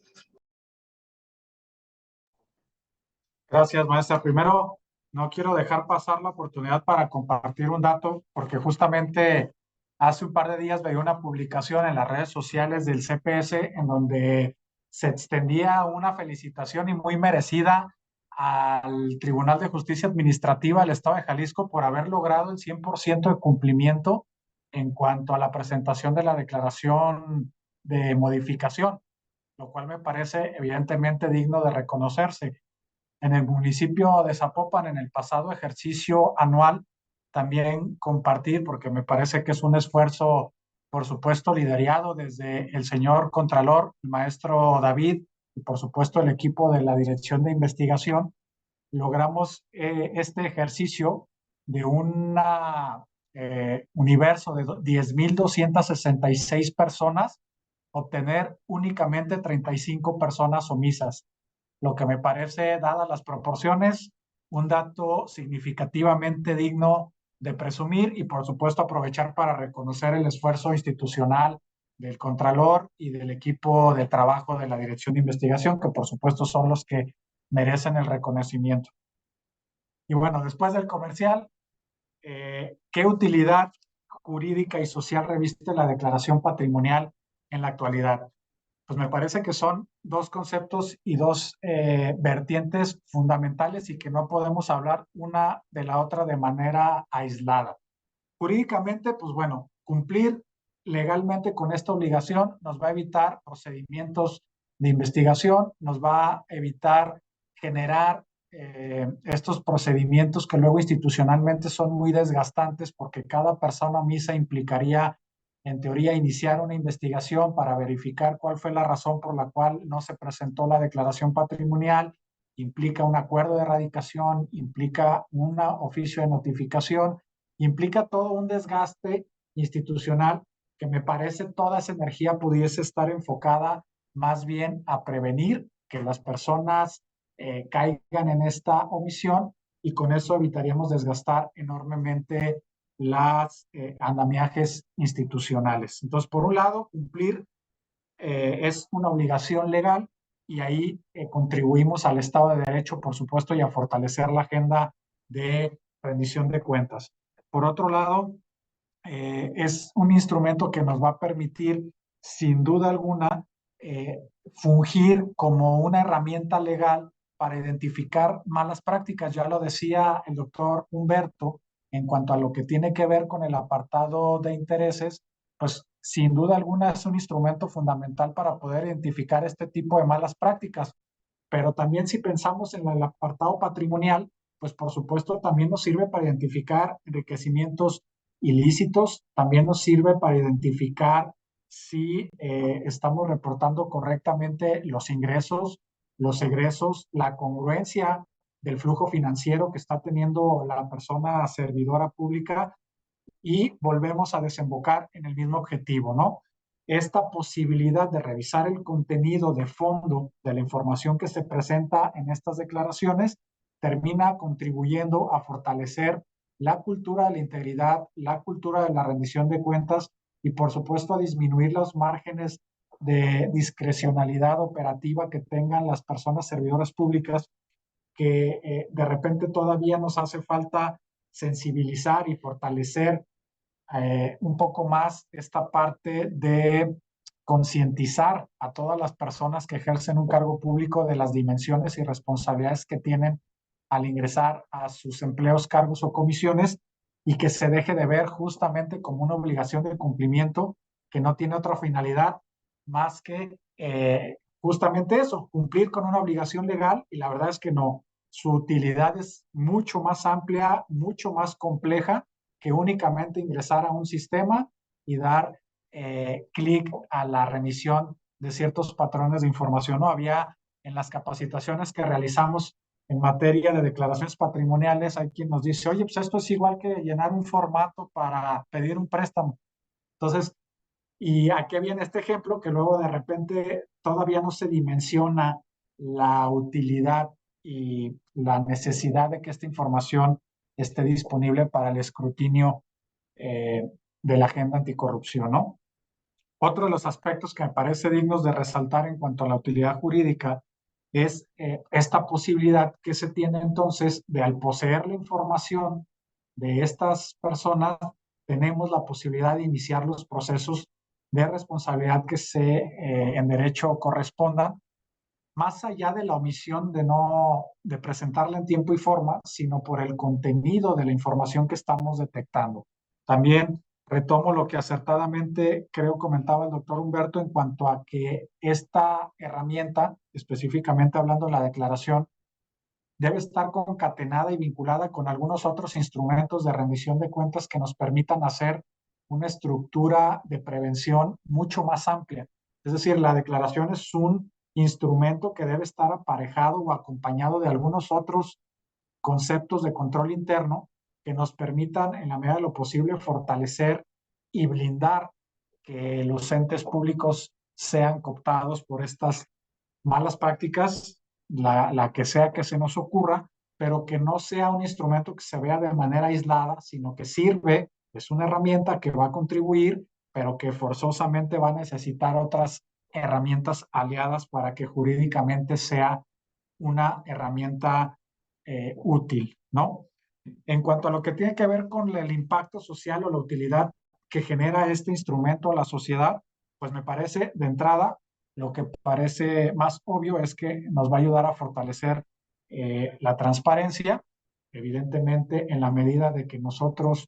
Gracias, maestra. Primero, no quiero dejar pasar la oportunidad para compartir un dato, porque justamente hace un par de días veía una publicación en las redes sociales del CPS en donde se extendía una felicitación y muy merecida al Tribunal de Justicia Administrativa del Estado de Jalisco por haber logrado el 100% de cumplimiento en cuanto a la presentación de la declaración de modificación, lo cual me parece evidentemente digno de reconocerse. En el municipio de Zapopan, en el pasado ejercicio anual, también compartir, porque me parece que es un esfuerzo, por supuesto, liderado desde el señor Contralor, el maestro David, y por supuesto el equipo de la Dirección de Investigación, logramos este ejercicio de un universo de 10,266 personas, obtener únicamente 35 personas omisas, lo que me parece, dadas las proporciones, un dato significativamente digno de presumir y, por supuesto, aprovechar para reconocer el esfuerzo institucional del Contralor y del equipo de trabajo de la Dirección de Investigación, que por supuesto son los que merecen el reconocimiento. Y bueno, después del comercial, ¿qué utilidad jurídica y social reviste la declaración patrimonial en la actualidad? Pues me parece que son dos conceptos y dos vertientes fundamentales y que no podemos hablar una de la otra de manera aislada. Jurídicamente, pues bueno, cumplir legalmente con esta obligación nos va a evitar procedimientos de investigación, nos va a evitar generar estos procedimientos que luego institucionalmente son muy desgastantes porque cada persona omisa implicaría, en teoría, iniciar una investigación para verificar cuál fue la razón por la cual no se presentó la declaración patrimonial, implica un acuerdo de erradicación, implica un oficio de notificación, implica todo un desgaste institucional que me parece toda esa energía pudiese estar enfocada más bien a prevenir que las personas caigan en esta omisión y con eso evitaríamos desgastar enormemente las andamiajes institucionales. Entonces, por un lado, cumplir es una obligación legal y ahí contribuimos al Estado de Derecho, por supuesto, y a fortalecer la agenda de rendición de cuentas. Por otro lado, es un instrumento que nos va a permitir, sin duda alguna, fungir como una herramienta legal para identificar malas prácticas. Ya lo decía el doctor Humberto, en cuanto a lo que tiene que ver con el apartado de intereses, pues sin duda alguna es un instrumento fundamental para poder identificar este tipo de malas prácticas. Pero también si pensamos en el apartado patrimonial, pues por supuesto también nos sirve para identificar enriquecimientos ilícitos, también nos sirve para identificar si estamos reportando correctamente los ingresos, los egresos, la congruencia del flujo financiero que está teniendo la persona servidora pública y volvemos a desembocar en el mismo objetivo, ¿no? Esta posibilidad de revisar el contenido de fondo de la información que se presenta en estas declaraciones termina contribuyendo a fortalecer la cultura de la integridad, la cultura de la rendición de cuentas y, por supuesto, a disminuir los márgenes de discrecionalidad operativa que tengan las personas servidoras públicas, que de repente todavía nos hace falta sensibilizar y fortalecer un poco más esta parte de concientizar a todas las personas que ejercen un cargo público de las dimensiones y responsabilidades que tienen al ingresar a sus empleos, cargos o comisiones, y que se deje de ver justamente como una obligación de cumplimiento que no tiene otra finalidad más que justamente eso, cumplir con una obligación legal, y la verdad es que no. Su utilidad es mucho más amplia, mucho más compleja que únicamente ingresar a un sistema y dar clic a la remisión de ciertos patrones de información. ¿No? Había en las capacitaciones que realizamos en materia de declaraciones patrimoniales, hay quien nos dice, oye, pues esto es igual que llenar un formato para pedir un préstamo. Entonces, ¿y a qué viene este ejemplo? Que luego de repente todavía no se dimensiona la utilidad y la necesidad de que esta información esté disponible para el escrutinio de la agenda anticorrupción, ¿no? Otro de los aspectos que me parece dignos de resaltar en cuanto a la utilidad jurídica es esta posibilidad que se tiene entonces de, al poseer la información de estas personas, tenemos la posibilidad de iniciar los procesos de responsabilidad que en derecho correspondan, más allá de la omisión de presentarla en tiempo y forma, sino por el contenido de la información que estamos detectando. También retomo lo que acertadamente creo comentaba el doctor Humberto en cuanto a que esta herramienta, específicamente hablando de la declaración, debe estar concatenada y vinculada con algunos otros instrumentos de rendición de cuentas que nos permitan hacer una estructura de prevención mucho más amplia. Es decir, la declaración es un instrumento que debe estar aparejado o acompañado de algunos otros conceptos de control interno que nos permitan, en la medida de lo posible, fortalecer y blindar que los entes públicos sean cooptados por estas malas prácticas, la que sea que se nos ocurra, pero que no sea un instrumento que se vea de manera aislada, sino que sirve, es una herramienta que va a contribuir, pero que forzosamente va a necesitar otras herramientas aliadas para que jurídicamente sea una herramienta útil, ¿no? En cuanto a lo que tiene que ver con el impacto social o la utilidad que genera este instrumento a la sociedad, pues me parece de entrada, lo que parece más obvio es que nos va a ayudar a fortalecer la transparencia, evidentemente en la medida de que nosotros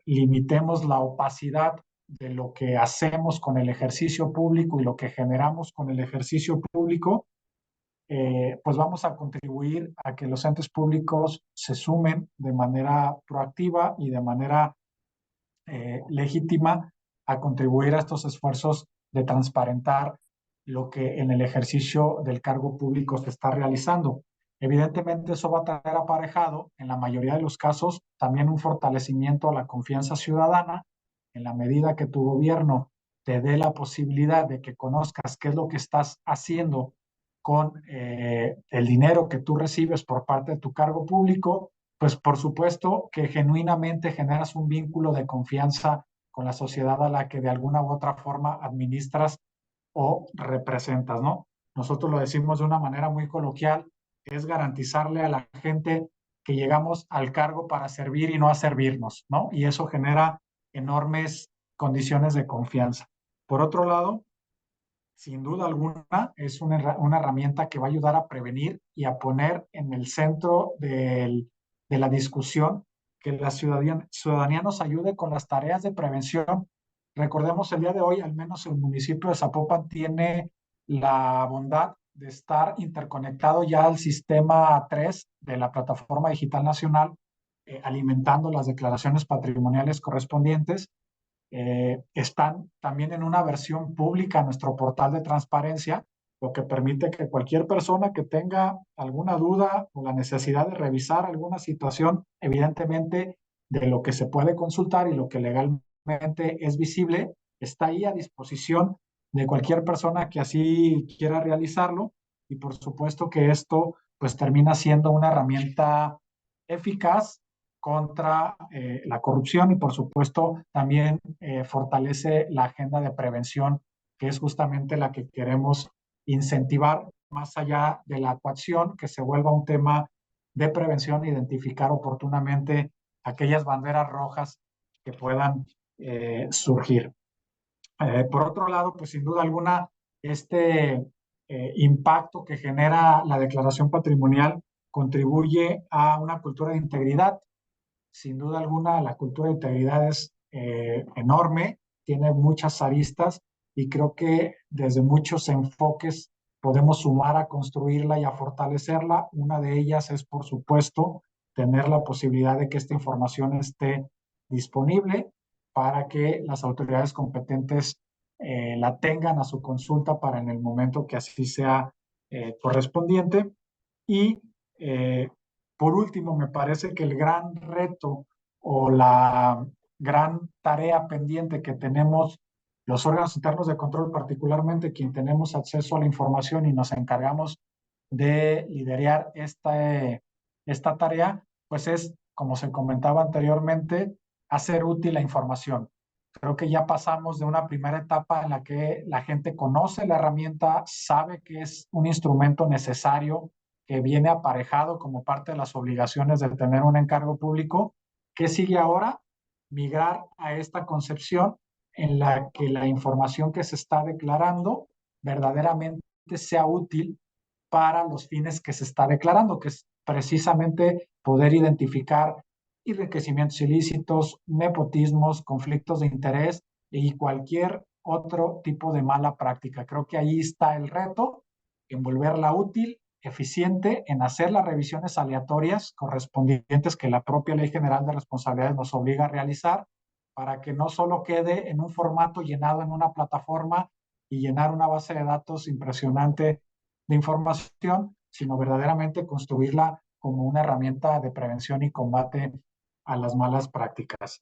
limitemos la opacidad de lo que hacemos con el ejercicio público y lo que generamos con el ejercicio público, pues vamos a contribuir a que los entes públicos se sumen de manera proactiva y de manera legítima a contribuir a estos esfuerzos de transparentar lo que en el ejercicio del cargo público se está realizando. Evidentemente eso va a traer aparejado, en la mayoría de los casos, también un fortalecimiento a la confianza ciudadana, en la medida que tu gobierno te dé la posibilidad de que conozcas qué es lo que estás haciendo con el dinero que tú recibes por parte de tu cargo público, pues por supuesto que genuinamente generas un vínculo de confianza con la sociedad a la que de alguna u otra forma administras o representas, ¿no? Nosotros lo decimos de una manera muy coloquial, es garantizarle a la gente que llegamos al cargo para servir y no a servirnos, ¿no? Y eso genera enormes condiciones de confianza. Por otro lado, sin duda alguna, es una herramienta que va a ayudar a prevenir y a poner en el centro de la discusión que la ciudadanía nos ayude con las tareas de prevención. Recordemos, el día de hoy, al menos el municipio de Zapopan tiene la bondad de estar interconectado ya al sistema 3 de la Plataforma Digital Nacional, alimentando las declaraciones patrimoniales correspondientes. Están también en una versión pública nuestro portal de transparencia, lo que permite que cualquier persona que tenga alguna duda o la necesidad de revisar alguna situación, evidentemente de lo que se puede consultar y lo que legalmente es visible, está ahí a disposición de cualquier persona que así quiera realizarlo. Y por supuesto que esto pues termina siendo una herramienta eficaz contra la corrupción y por supuesto también fortalece la agenda de prevención, que es justamente la que queremos incentivar más allá de la coacción, que se vuelva un tema de prevención, identificar oportunamente aquellas banderas rojas que puedan surgir. Por otro lado, pues sin duda alguna, este impacto que genera la declaración patrimonial contribuye a una cultura de integridad. Sin duda alguna, la cultura de integridad es enorme, tiene muchas aristas y creo que desde muchos enfoques podemos sumar a construirla y a fortalecerla. Una de ellas es, por supuesto, tener la posibilidad de que esta información esté disponible para que las autoridades competentes la tengan a su consulta para en el momento que así sea correspondiente. Y eh, por último, me parece que el gran reto o la gran tarea pendiente que tenemos los órganos internos de control, particularmente quien tenemos acceso a la información y nos encargamos de liderar esta tarea, pues es, como se comentaba anteriormente, hacer útil la información. Creo que ya pasamos de una primera etapa en la que la gente conoce la herramienta, sabe que es un instrumento necesario que viene aparejado como parte de las obligaciones de tener un encargo público. ¿Qué sigue ahora? Migrar a esta concepción en la que la información que se está declarando verdaderamente sea útil para los fines que se está declarando, que es precisamente poder identificar enriquecimientos ilícitos, nepotismos, conflictos de interés y cualquier otro tipo de mala práctica. Creo que ahí está el reto, en volverla útil, eficiente, en hacer las revisiones aleatorias correspondientes que la propia Ley General de Responsabilidades nos obliga a realizar, para que no solo quede en un formato llenado en una plataforma y llenar una base de datos impresionante de información, sino verdaderamente construirla como una herramienta de prevención y combate a las malas prácticas.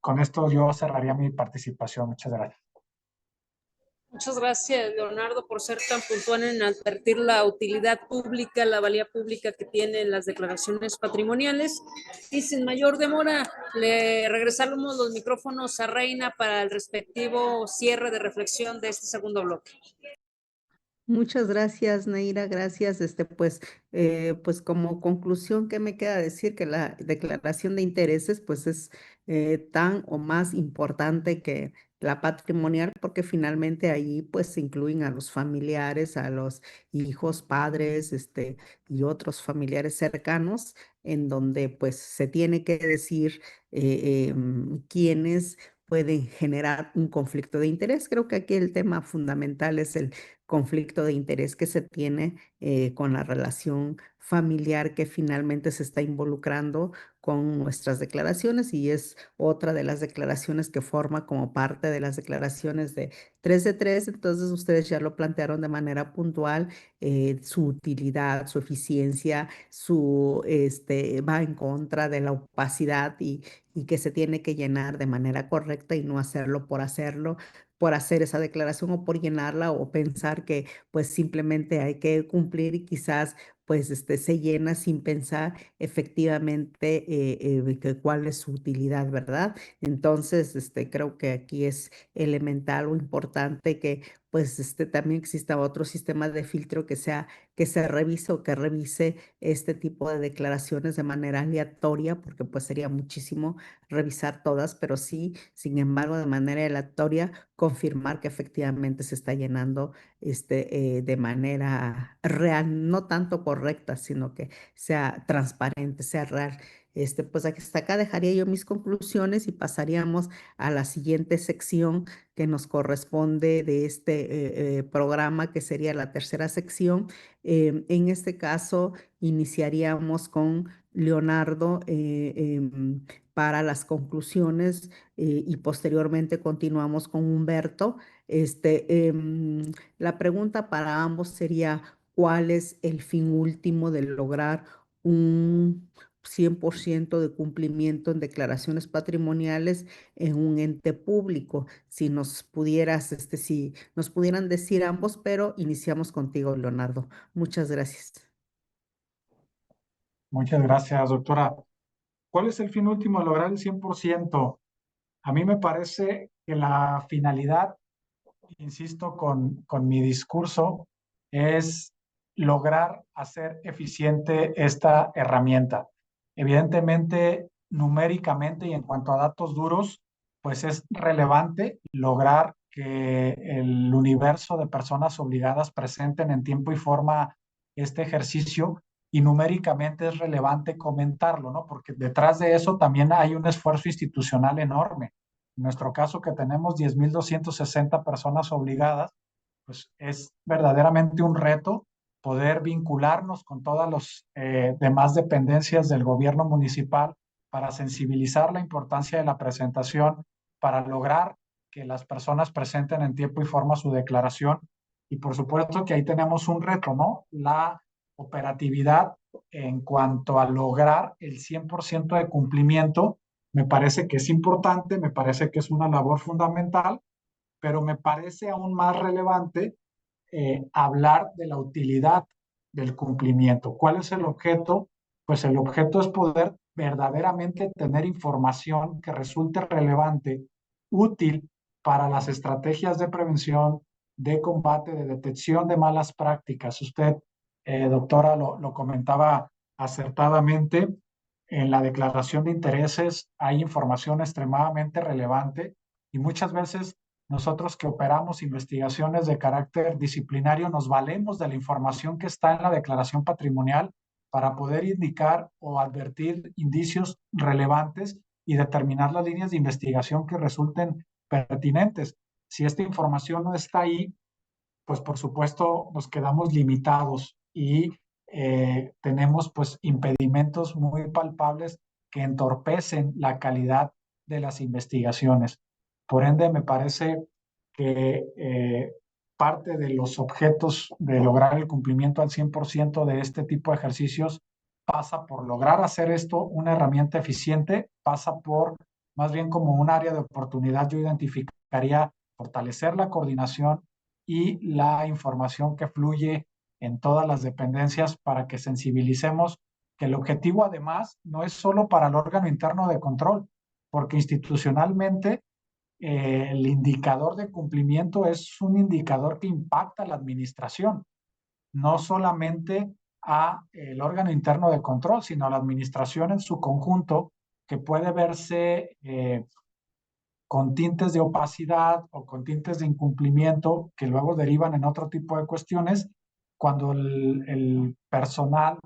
Con esto yo cerraría mi participación. Muchas gracias. Muchas gracias, Leonardo, por ser tan puntual en advertir la utilidad pública, la valía pública que tienen las declaraciones patrimoniales. Y sin mayor demora, le regresamos los micrófonos a Reina para el respectivo cierre de reflexión de este segundo bloque. Muchas gracias, Neira, gracias. Pues como conclusión, ¿qué me queda decir? Que la declaración de intereses, pues es tan o más importante que la patrimonial, porque finalmente ahí pues se incluyen a los familiares, a los hijos, padres, y otros familiares cercanos, en donde pues se tiene que decir quiénes pueden generar un conflicto de interés. Creo que aquí el tema fundamental es el conflicto de interés que se tiene con la relación familiar que finalmente se está involucrando con nuestras declaraciones, y es otra de las declaraciones que forma como parte de las declaraciones de 3 de 3. Entonces ustedes ya lo plantearon de manera puntual, su utilidad, su eficiencia, va en contra de la opacidad y que se tiene que llenar de manera correcta y no hacerlo por hacer esa declaración o por llenarla, o pensar que pues simplemente hay que cumplir y quizás pues se llena sin pensar efectivamente cuál es su utilidad, ¿verdad? Entonces, creo que aquí es elemental o importante que pues también exista otro sistema de filtro que se revise o que revise este tipo de declaraciones de manera aleatoria, porque pues sería muchísimo revisar todas, pero sí, sin embargo, de manera aleatoria, confirmar que efectivamente se está llenando de manera real, no tanto correcta, sino que sea transparente, sea real. Pues hasta acá dejaría yo mis conclusiones y pasaríamos a la siguiente sección que nos corresponde de este programa, que sería la tercera sección. En este caso, iniciaríamos con Leonardo para las conclusiones, y posteriormente continuamos con Humberto La pregunta para ambos sería, ¿cuál es el fin último de lograr un 100% de cumplimiento en declaraciones patrimoniales en un ente público? Si nos pudieras, si nos pudieran decir ambos, pero iniciamos contigo, Leonardo. Muchas gracias. Muchas gracias, doctora. ¿Cuál es el fin último? Lograr el 100%. A mí me parece que la finalidad, insisto con mi discurso, es lograr hacer eficiente esta herramienta. Evidentemente, numéricamente y en cuanto a datos duros, pues es relevante lograr que el universo de personas obligadas presenten en tiempo y forma este ejercicio, y numéricamente es relevante comentarlo, ¿no? Porque detrás de eso también hay un esfuerzo institucional enorme. En nuestro caso, que tenemos 10.260 personas obligadas, pues es verdaderamente un reto poder vincularnos con todas las demás dependencias del gobierno municipal para sensibilizar la importancia de la presentación, para lograr que las personas presenten en tiempo y forma su declaración. Y por supuesto que ahí tenemos un reto, ¿no? La operatividad en cuanto a lograr el 100% de cumplimiento me parece que es importante, me parece que es una labor fundamental, pero me parece aún más relevante hablar de la utilidad del cumplimiento. ¿Cuál es el objeto? Pues el objeto es poder verdaderamente tener información que resulte relevante, útil para las estrategias de prevención, de combate, de detección de malas prácticas. Usted, doctora, lo comentaba acertadamente. En la declaración de intereses hay información extremadamente relevante, y muchas veces nosotros que operamos investigaciones de carácter disciplinario nos valemos de la información que está en la declaración patrimonial para poder indicar o advertir indicios relevantes y determinar las líneas de investigación que resulten pertinentes. Si esta información no está ahí, pues por supuesto nos quedamos limitados y tenemos pues impedimentos muy palpables que entorpecen la calidad de las investigaciones. Por ende, me parece que parte de los objetos de lograr el cumplimiento al 100% de este tipo de ejercicios pasa por lograr hacer esto una herramienta eficiente, pasa por más bien como un área de oportunidad. Yo identificaría fortalecer la coordinación y la información que fluye en todas las dependencias para que sensibilicemos que el objetivo además no es solo para el órgano interno de control, porque institucionalmente el indicador de cumplimiento es un indicador que impacta a la administración, no solamente a el órgano interno de control, sino a la administración en su conjunto, que puede verse con tintes de opacidad o con tintes de incumplimiento que luego derivan en otro tipo de cuestiones cuando el personal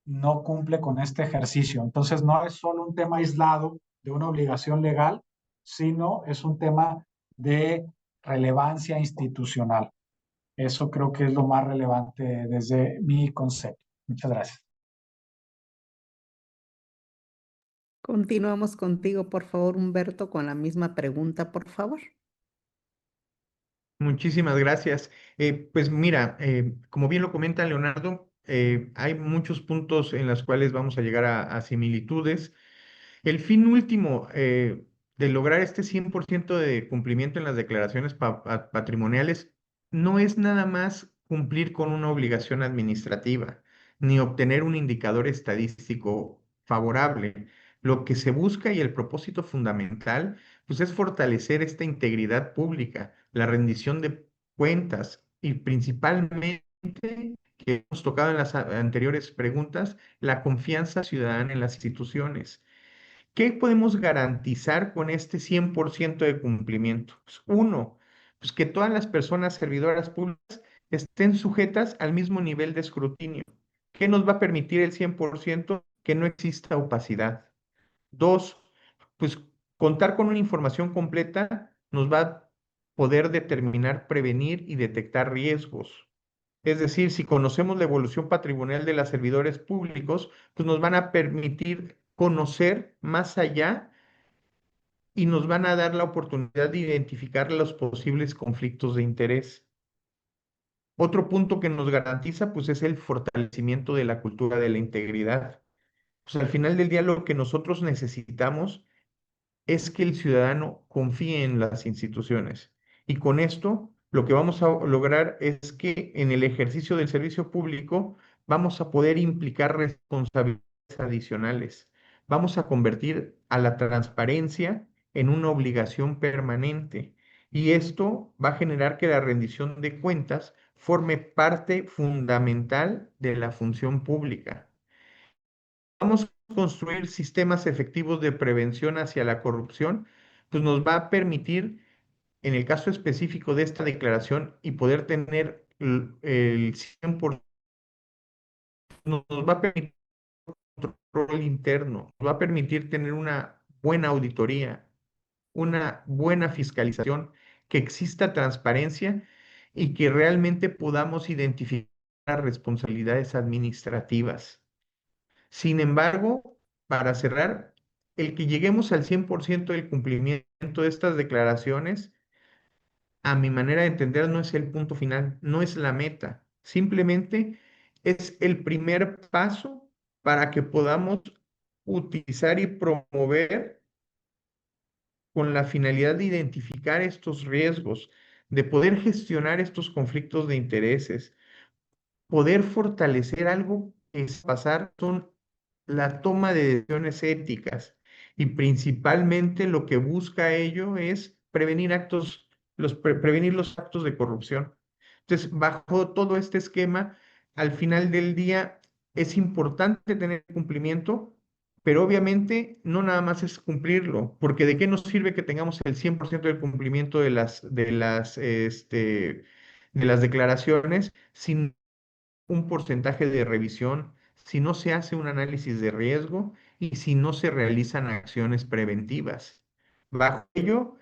no cumple con este ejercicio. Entonces, no es solo un tema aislado de una obligación legal, sino es un tema de relevancia institucional. Eso creo que es lo más relevante desde mi concepto. Muchas gracias. Continuamos contigo, por favor, Humberto, con la misma pregunta, por favor. Muchísimas gracias. Pues mira, como bien lo comenta Leonardo, hay muchos puntos en los cuales vamos a llegar a similitudes. El fin último de lograr este 100% de cumplimiento en las declaraciones patrimoniales no es nada más cumplir con una obligación administrativa, ni obtener un indicador estadístico favorable. Lo que se busca y el propósito fundamental, pues es fortalecer esta integridad pública, la rendición de cuentas y principalmente, que hemos tocado en las anteriores preguntas, la confianza ciudadana en las instituciones. ¿Qué podemos garantizar con este 100% de cumplimiento? Pues, uno, pues que todas las personas servidoras públicas estén sujetas al mismo nivel de escrutinio. ¿Qué nos va a permitir el 100%? Que no exista opacidad. Dos, pues contar con una información completa nos va a poder determinar, prevenir y detectar riesgos. Es decir, si conocemos la evolución patrimonial de los servidores públicos, pues nos van a permitir conocer más allá y nos van a dar la oportunidad de identificar los posibles conflictos de interés. Otro punto que nos garantiza, pues, es el fortalecimiento de la cultura de la integridad. Pues al final del día lo que nosotros necesitamos es que el ciudadano confíe en las instituciones. Y con esto, lo que vamos a lograr es que en el ejercicio del servicio público vamos a poder implicar responsabilidades adicionales. Vamos a convertir a la transparencia en una obligación permanente. Y esto va a generar que la rendición de cuentas forme parte fundamental de la función pública. Vamos a construir sistemas efectivos de prevención hacia la corrupción, pues nos va a permitir, en el caso específico de esta declaración, y poder tener el 100%, nos va a permitir control interno, nos va a permitir tener una buena auditoría, una buena fiscalización, que exista transparencia y que realmente podamos identificar responsabilidades administrativas. Sin embargo, para cerrar, el que lleguemos al 100% del cumplimiento de estas declaraciones, a mi manera de entender, no es el punto final, no es la meta. Simplemente es el primer paso para que podamos utilizar y promover con la finalidad de identificar estos riesgos, de poder gestionar estos conflictos de intereses, poder fortalecer algo que es pasar son la toma de decisiones éticas, y principalmente lo que busca ello es prevenir prevenir los actos de corrupción. Entonces, bajo todo este esquema, al final del día es importante tener cumplimiento, pero obviamente no nada más es cumplirlo, porque ¿de qué nos sirve que tengamos el 100% del cumplimiento de las declaraciones sin un porcentaje de revisión, si no se hace un análisis de riesgo y si no se realizan acciones preventivas? Bajo ello,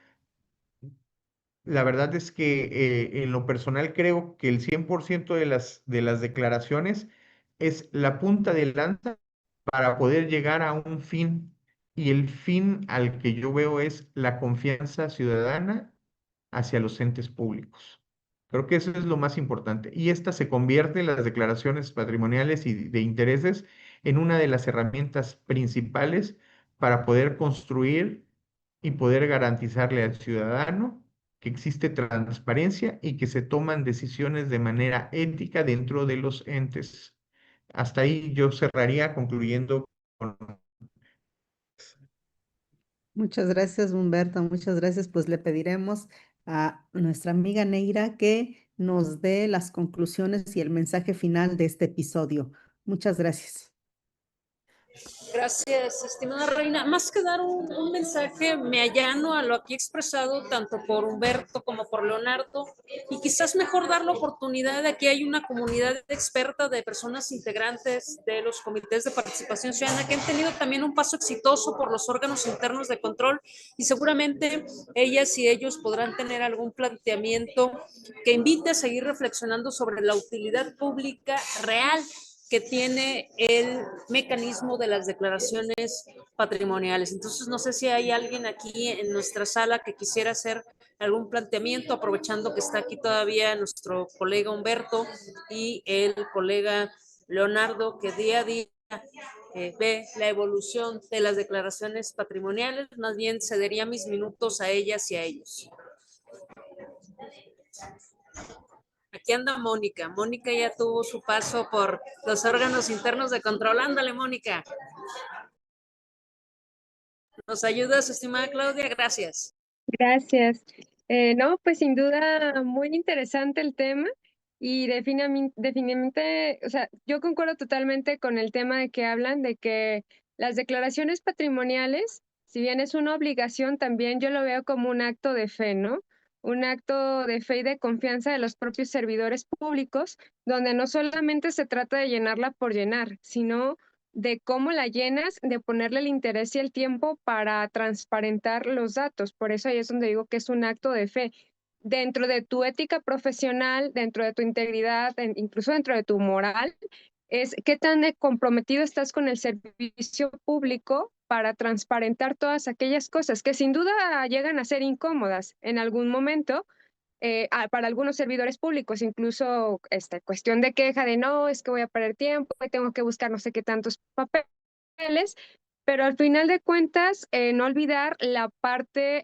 la verdad es que en lo personal creo que el 100% de las declaraciones es la punta de lanza para poder llegar a un fin. Y el fin al que yo veo es la confianza ciudadana hacia los entes públicos. Creo que eso es lo más importante. Y esta se convierte, las declaraciones patrimoniales y de intereses, en una de las herramientas principales para poder construir y poder garantizarle al ciudadano que existe transparencia y que se toman decisiones de manera ética dentro de los entes. Hasta ahí yo cerraría concluyendo con... Muchas gracias, Humberto. Muchas gracias. Pues le pediremos a nuestra amiga Neira que nos dé las conclusiones y el mensaje final de este episodio. Muchas gracias. Gracias, estimada Reina. Más que dar un mensaje, me allano a lo aquí expresado tanto por Humberto como por Leonardo, y quizás mejor dar la oportunidad de aquí hay una comunidad experta de personas integrantes de los comités de participación ciudadana que han tenido también un paso exitoso por los órganos internos de control, y seguramente ellas y ellos podrán tener algún planteamiento que invite a seguir reflexionando sobre la utilidad pública real que tiene el mecanismo de las declaraciones patrimoniales. Entonces, no sé si hay alguien aquí en nuestra sala que quisiera hacer algún planteamiento, aprovechando que está aquí todavía nuestro colega Humberto y el colega Leonardo, que día a día ve la evolución de las declaraciones patrimoniales. Más bien cedería mis minutos a ellas y a ellos. Aquí anda Mónica. Mónica ya tuvo su paso por los órganos internos de control. Ándale, Mónica. ¿Nos ayudas, estimada Claudia? Gracias. Gracias. No, pues sin duda muy interesante el tema y definitivamente, o sea, yo concuerdo totalmente con el tema de que hablan de que las declaraciones patrimoniales, si bien es una obligación, también yo lo veo como un acto de fe, ¿no? Un acto de fe y de confianza de los propios servidores públicos, donde no solamente se trata de llenarla por llenar, sino de cómo la llenas, de ponerle el interés y el tiempo para transparentar los datos. Por eso ahí es donde digo que es un acto de fe. Dentro de tu ética profesional, dentro de tu integridad, incluso dentro de tu moral, es qué tan comprometido estás con el servicio público para transparentar todas aquellas cosas que sin duda llegan a ser incómodas en algún momento para algunos servidores públicos, incluso esta cuestión de queja de no, es que voy a perder tiempo, tengo que buscar no sé qué tantos papeles, pero al final de cuentas, no olvidar la parte,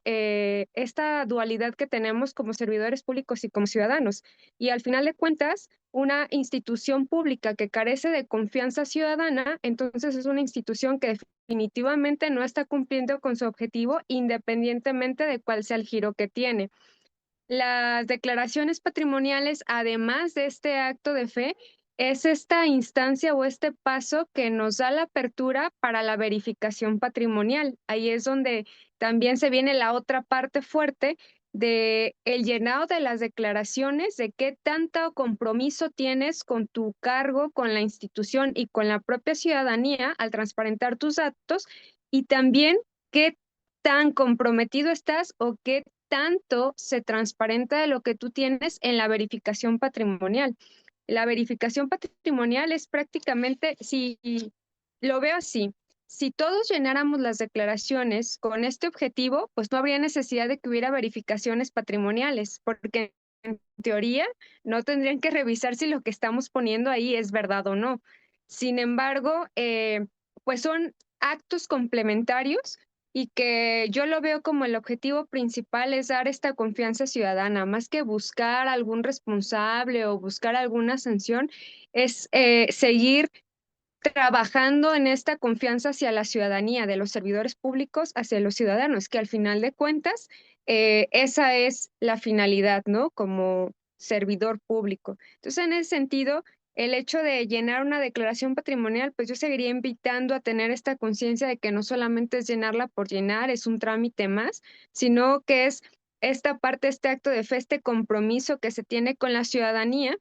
esta dualidad que tenemos como servidores públicos y como ciudadanos. Y al final de cuentas, una institución pública que carece de confianza ciudadana, entonces es una institución que definitivamente no está cumpliendo con su objetivo, independientemente de cuál sea el giro que tiene. Las declaraciones patrimoniales, además de este acto de fe, es esta instancia o este paso que nos da la apertura para la verificación patrimonial. Ahí es donde también se viene la otra parte fuerte de el llenado de las declaraciones, de qué tanto compromiso tienes con tu cargo, con la institución y con la propia ciudadanía al transparentar tus datos, y también qué tan comprometido estás o qué tanto se transparenta de lo que tú tienes en la verificación patrimonial. La verificación patrimonial es prácticamente, si lo veo así, si todos llenáramos las declaraciones con este objetivo, pues no habría necesidad de que hubiera verificaciones patrimoniales, porque en teoría no tendrían que revisar si lo que estamos poniendo ahí es verdad o no. Sin embargo, pues son actos complementarios y que yo lo veo como el objetivo principal es dar esta confianza ciudadana, más que buscar algún responsable o buscar alguna sanción, es seguir trabajando en esta confianza hacia la ciudadanía, de los servidores públicos hacia los ciudadanos, que al final de cuentas, esa es la finalidad, ¿no? Como servidor público. Entonces, en ese sentido, el hecho de llenar una declaración patrimonial, pues yo seguiría invitando a tener esta conciencia de que no solamente es llenarla por llenar, es un trámite más, sino que es esta parte, este acto de fe, este compromiso que se tiene con la ciudadanía,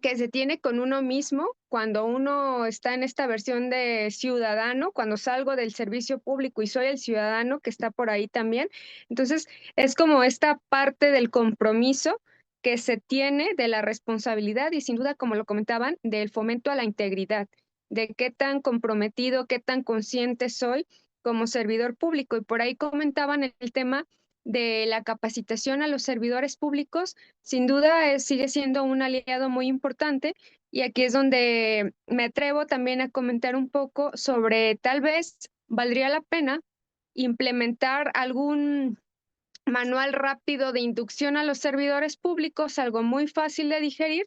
que se tiene con uno mismo cuando uno está en esta versión de ciudadano, cuando salgo del servicio público y soy el ciudadano que está por ahí también. Entonces, es como esta parte del compromiso que se tiene de la responsabilidad y sin duda, como lo comentaban, del fomento a la integridad, de qué tan comprometido, qué tan consciente soy como servidor público. Y por ahí comentaban el tema de la capacitación a los servidores públicos. Sin duda sigue siendo un aliado muy importante, y aquí es donde me atrevo también a comentar un poco sobre tal vez valdría la pena implementar algún manual rápido de inducción a los servidores públicos, algo muy fácil de digerir,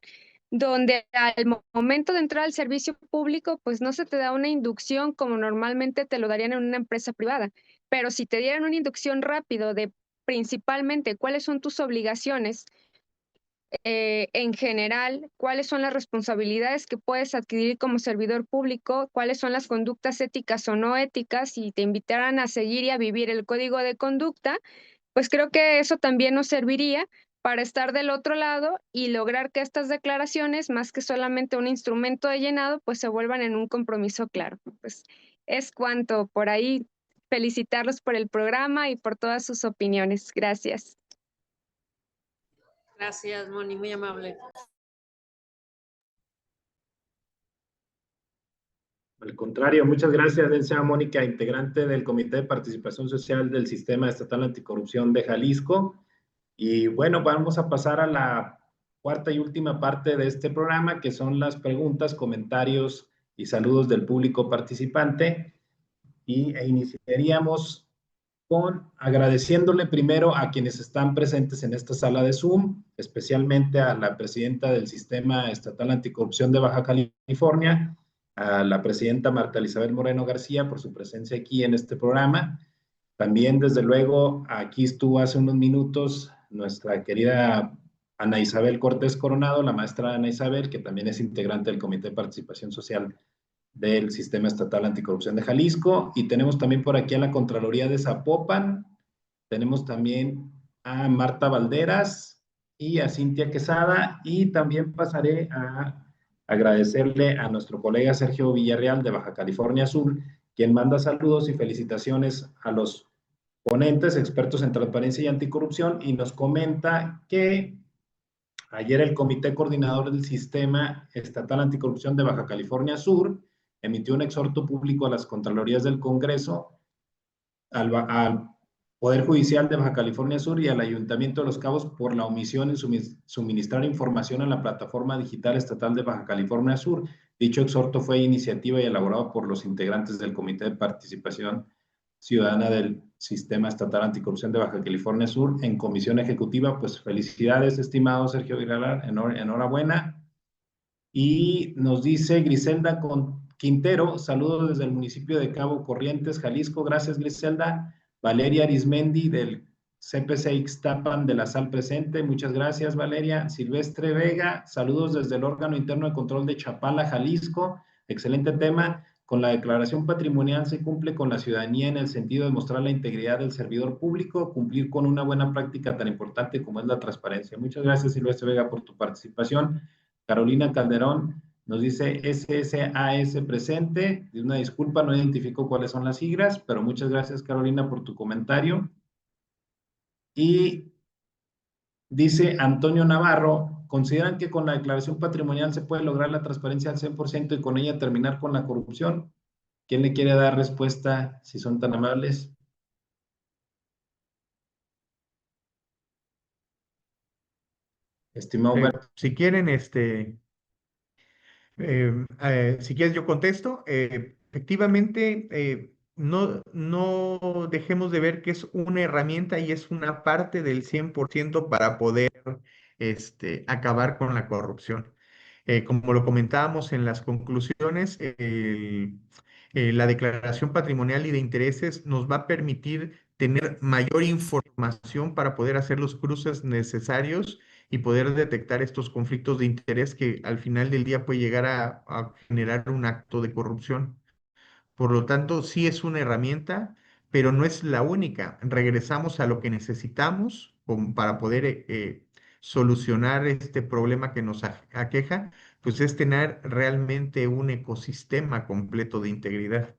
donde al momento de entrar al servicio público, pues no se te da una inducción como normalmente te lo darían en una empresa privada, pero si te dieran una inducción rápido de principalmente cuáles son tus obligaciones, en general, cuáles son las responsabilidades que puedes adquirir como servidor público, cuáles son las conductas éticas o no éticas, y te invitaran a seguir y a vivir el código de conducta, pues creo que eso también nos serviría para estar del otro lado y lograr que estas declaraciones, más que solamente un instrumento de llenado, pues se vuelvan en un compromiso claro. Pues es cuanto por ahí. Felicitarlos por el programa y por todas sus opiniones. Gracias. Gracias, Moni, muy amable. Al contrario, muchas gracias, licenciada Mónica, integrante del Comité de Participación Social del Sistema Estatal Anticorrupción de Jalisco. Y bueno, vamos a pasar a la cuarta y última parte de este programa, que son las preguntas, comentarios y saludos del público participante. E iniciaríamos con agradeciéndole primero a quienes están presentes en esta sala de Zoom, especialmente a la presidenta del Sistema Estatal Anticorrupción de Baja California, a la presidenta Marta Elizabeth Moreno García por su presencia aquí en este programa. También, desde luego, aquí estuvo hace unos minutos nuestra querida Ana Isabel Cortés Coronado, la maestra Ana Isabel, que también es integrante del Comité de Participación Social del Sistema Estatal Anticorrupción de Jalisco. Y tenemos también por aquí a la Contraloría de Zapopan, tenemos también a Marta Valderas y a Cintia Quesada, y también pasaré a agradecerle a nuestro colega Sergio Villarreal de Baja California Sur, quien manda saludos y felicitaciones a los ponentes, expertos en transparencia y anticorrupción, y nos comenta que ayer el Comité Coordinador del Sistema Estatal Anticorrupción de Baja California Sur emitió un exhorto público a las Contralorías del Congreso al Poder Judicial de Baja California Sur y al Ayuntamiento de Los Cabos por la omisión en suministrar información en la plataforma digital estatal de Baja California Sur. Dicho exhorto fue iniciativa y elaborado por los integrantes del Comité de Participación Ciudadana del Sistema Estatal Anticorrupción de Baja California Sur en comisión ejecutiva. Pues felicidades, estimado Sergio Vilar, enhorabuena. Y nos dice Griselda Quintero, saludos desde el municipio de Cabo Corrientes, Jalisco. Gracias, Griselda. Valeria Arismendi del CPC Ixtapan de la Sal presente. Muchas gracias, Valeria. Silvestre Vega, saludos desde el órgano interno de control de Chapala, Jalisco. Excelente tema. Con la declaración patrimonial se cumple con la ciudadanía en el sentido de mostrar la integridad del servidor público, cumplir con una buena práctica tan importante como es la transparencia. Muchas gracias, Silvestre Vega, por tu participación. Carolina Calderón nos dice SSAS presente. Una disculpa, no identifico cuáles son las siglas, pero muchas gracias, Carolina, por tu comentario. Y dice Antonio Navarro, ¿consideran que con la declaración patrimonial se puede lograr la transparencia al 100% y con ella terminar con la corrupción? ¿Quién le quiere dar respuesta, si son tan amables? Estimado Humberto. Si quieren, si quieres yo contesto. Efectivamente, no dejemos de ver que es una herramienta y es una parte del 100% para poder acabar con la corrupción. Como lo comentábamos en las conclusiones, la declaración patrimonial y de intereses nos va a permitir tener mayor información para poder hacer los cruces necesarios y poder detectar estos conflictos de interés que al final del día puede llegar a generar un acto de corrupción. Por lo tanto, sí es una herramienta, pero no es la única. Regresamos a lo que necesitamos para poder solucionar este problema que nos aqueja, pues es tener realmente un ecosistema completo de integridad,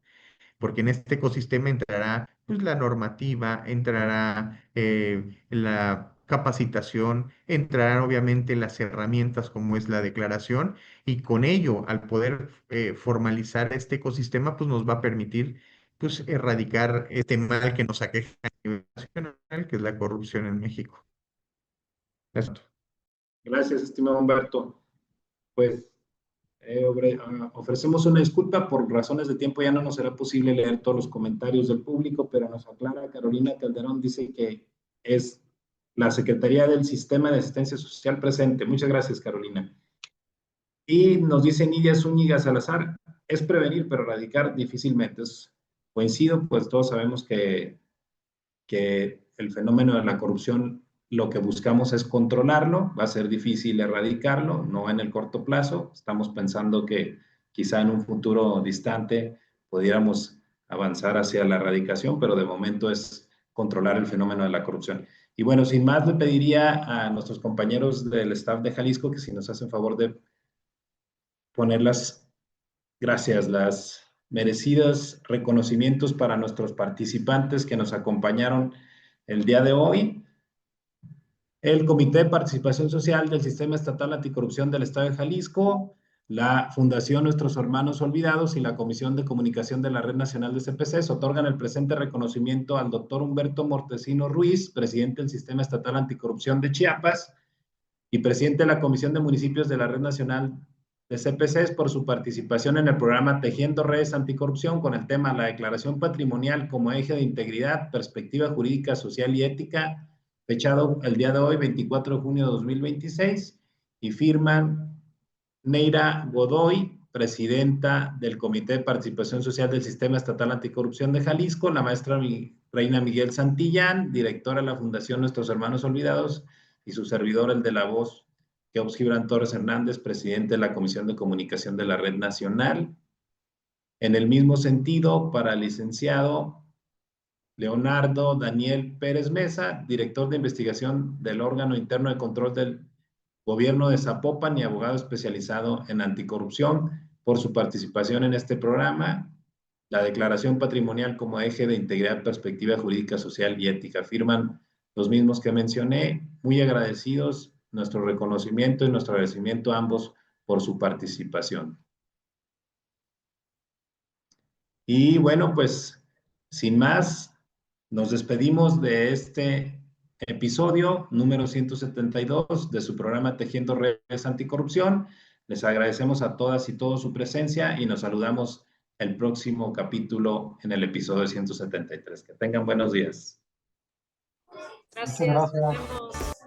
porque en este ecosistema entrará pues, la normativa, entrará la capacitación, entrarán obviamente las herramientas como es la declaración, y con ello, al poder formalizar este ecosistema, pues nos va a permitir pues, erradicar este mal que nos aqueja a nivel nacional, que es la corrupción en México. Eso. Gracias, estimado Humberto. Pues ofrecemos una disculpa, por razones de tiempo ya no nos será posible leer todos los comentarios del público, pero nos aclara Carolina Calderón, dice que es la Secretaría del Sistema de Asistencia Social presente. Muchas gracias, Carolina. Y nos dice Nidia Zúñiga Salazar, es prevenir, pero erradicar difícilmente. Coincido, pues todos sabemos que el fenómeno de la corrupción lo que buscamos es controlarlo, va a ser difícil erradicarlo, no en el corto plazo. Estamos pensando que quizá en un futuro distante pudiéramos avanzar hacia la erradicación, pero de momento es controlar el fenómeno de la corrupción. Y bueno, sin más, le pediría a nuestros compañeros del staff de Jalisco que si nos hacen favor de poner las merecidos reconocimientos para nuestros participantes que nos acompañaron el día de hoy. El Comité de Participación Social del Sistema Estatal Anticorrupción del Estado de Jalisco, la Fundación Nuestros Hermanos Olvidados y la Comisión de Comunicación de la Red Nacional de CPCs otorgan el presente reconocimiento al doctor Humberto Montesino Ruiz, presidente del Sistema Estatal Anticorrupción de Chiapas y presidente de la Comisión de Municipios de la Red Nacional de CPCs, por su participación en el programa Tejiendo Redes Anticorrupción con el tema La Declaración Patrimonial como eje de integridad, perspectiva jurídica, social y ética, fechado el día de hoy, 24 de junio de 2026, y firman Neira Godoy, presidenta del Comité de Participación Social del Sistema Estatal Anticorrupción de Jalisco, la maestra Reina Miguel Santillán, directora de la Fundación Nuestros Hermanos Olvidados, y su servidor, el de la voz, Keops Gibran Torres Hernández, presidente de la Comisión de Comunicación de la Red Nacional. En el mismo sentido, para el licenciado Leonardo Daniel Pérez Mesa, director de investigación del órgano interno de control del Gobierno de Zapopan y abogado especializado en anticorrupción, por su participación en este programa. La declaración patrimonial como eje de integridad, perspectiva jurídica, social y ética. Firman los mismos que mencioné. Muy agradecidos, nuestro reconocimiento y nuestro agradecimiento a ambos por su participación. Y bueno, pues sin más, Nos despedimos de este episodio número 172 de su programa Tejiendo Redes Anticorrupción. Les agradecemos a todas y todos su presencia y nos saludamos el próximo capítulo en el episodio 173. Que tengan buenos días. Gracias. Muchas gracias. Nos vemos.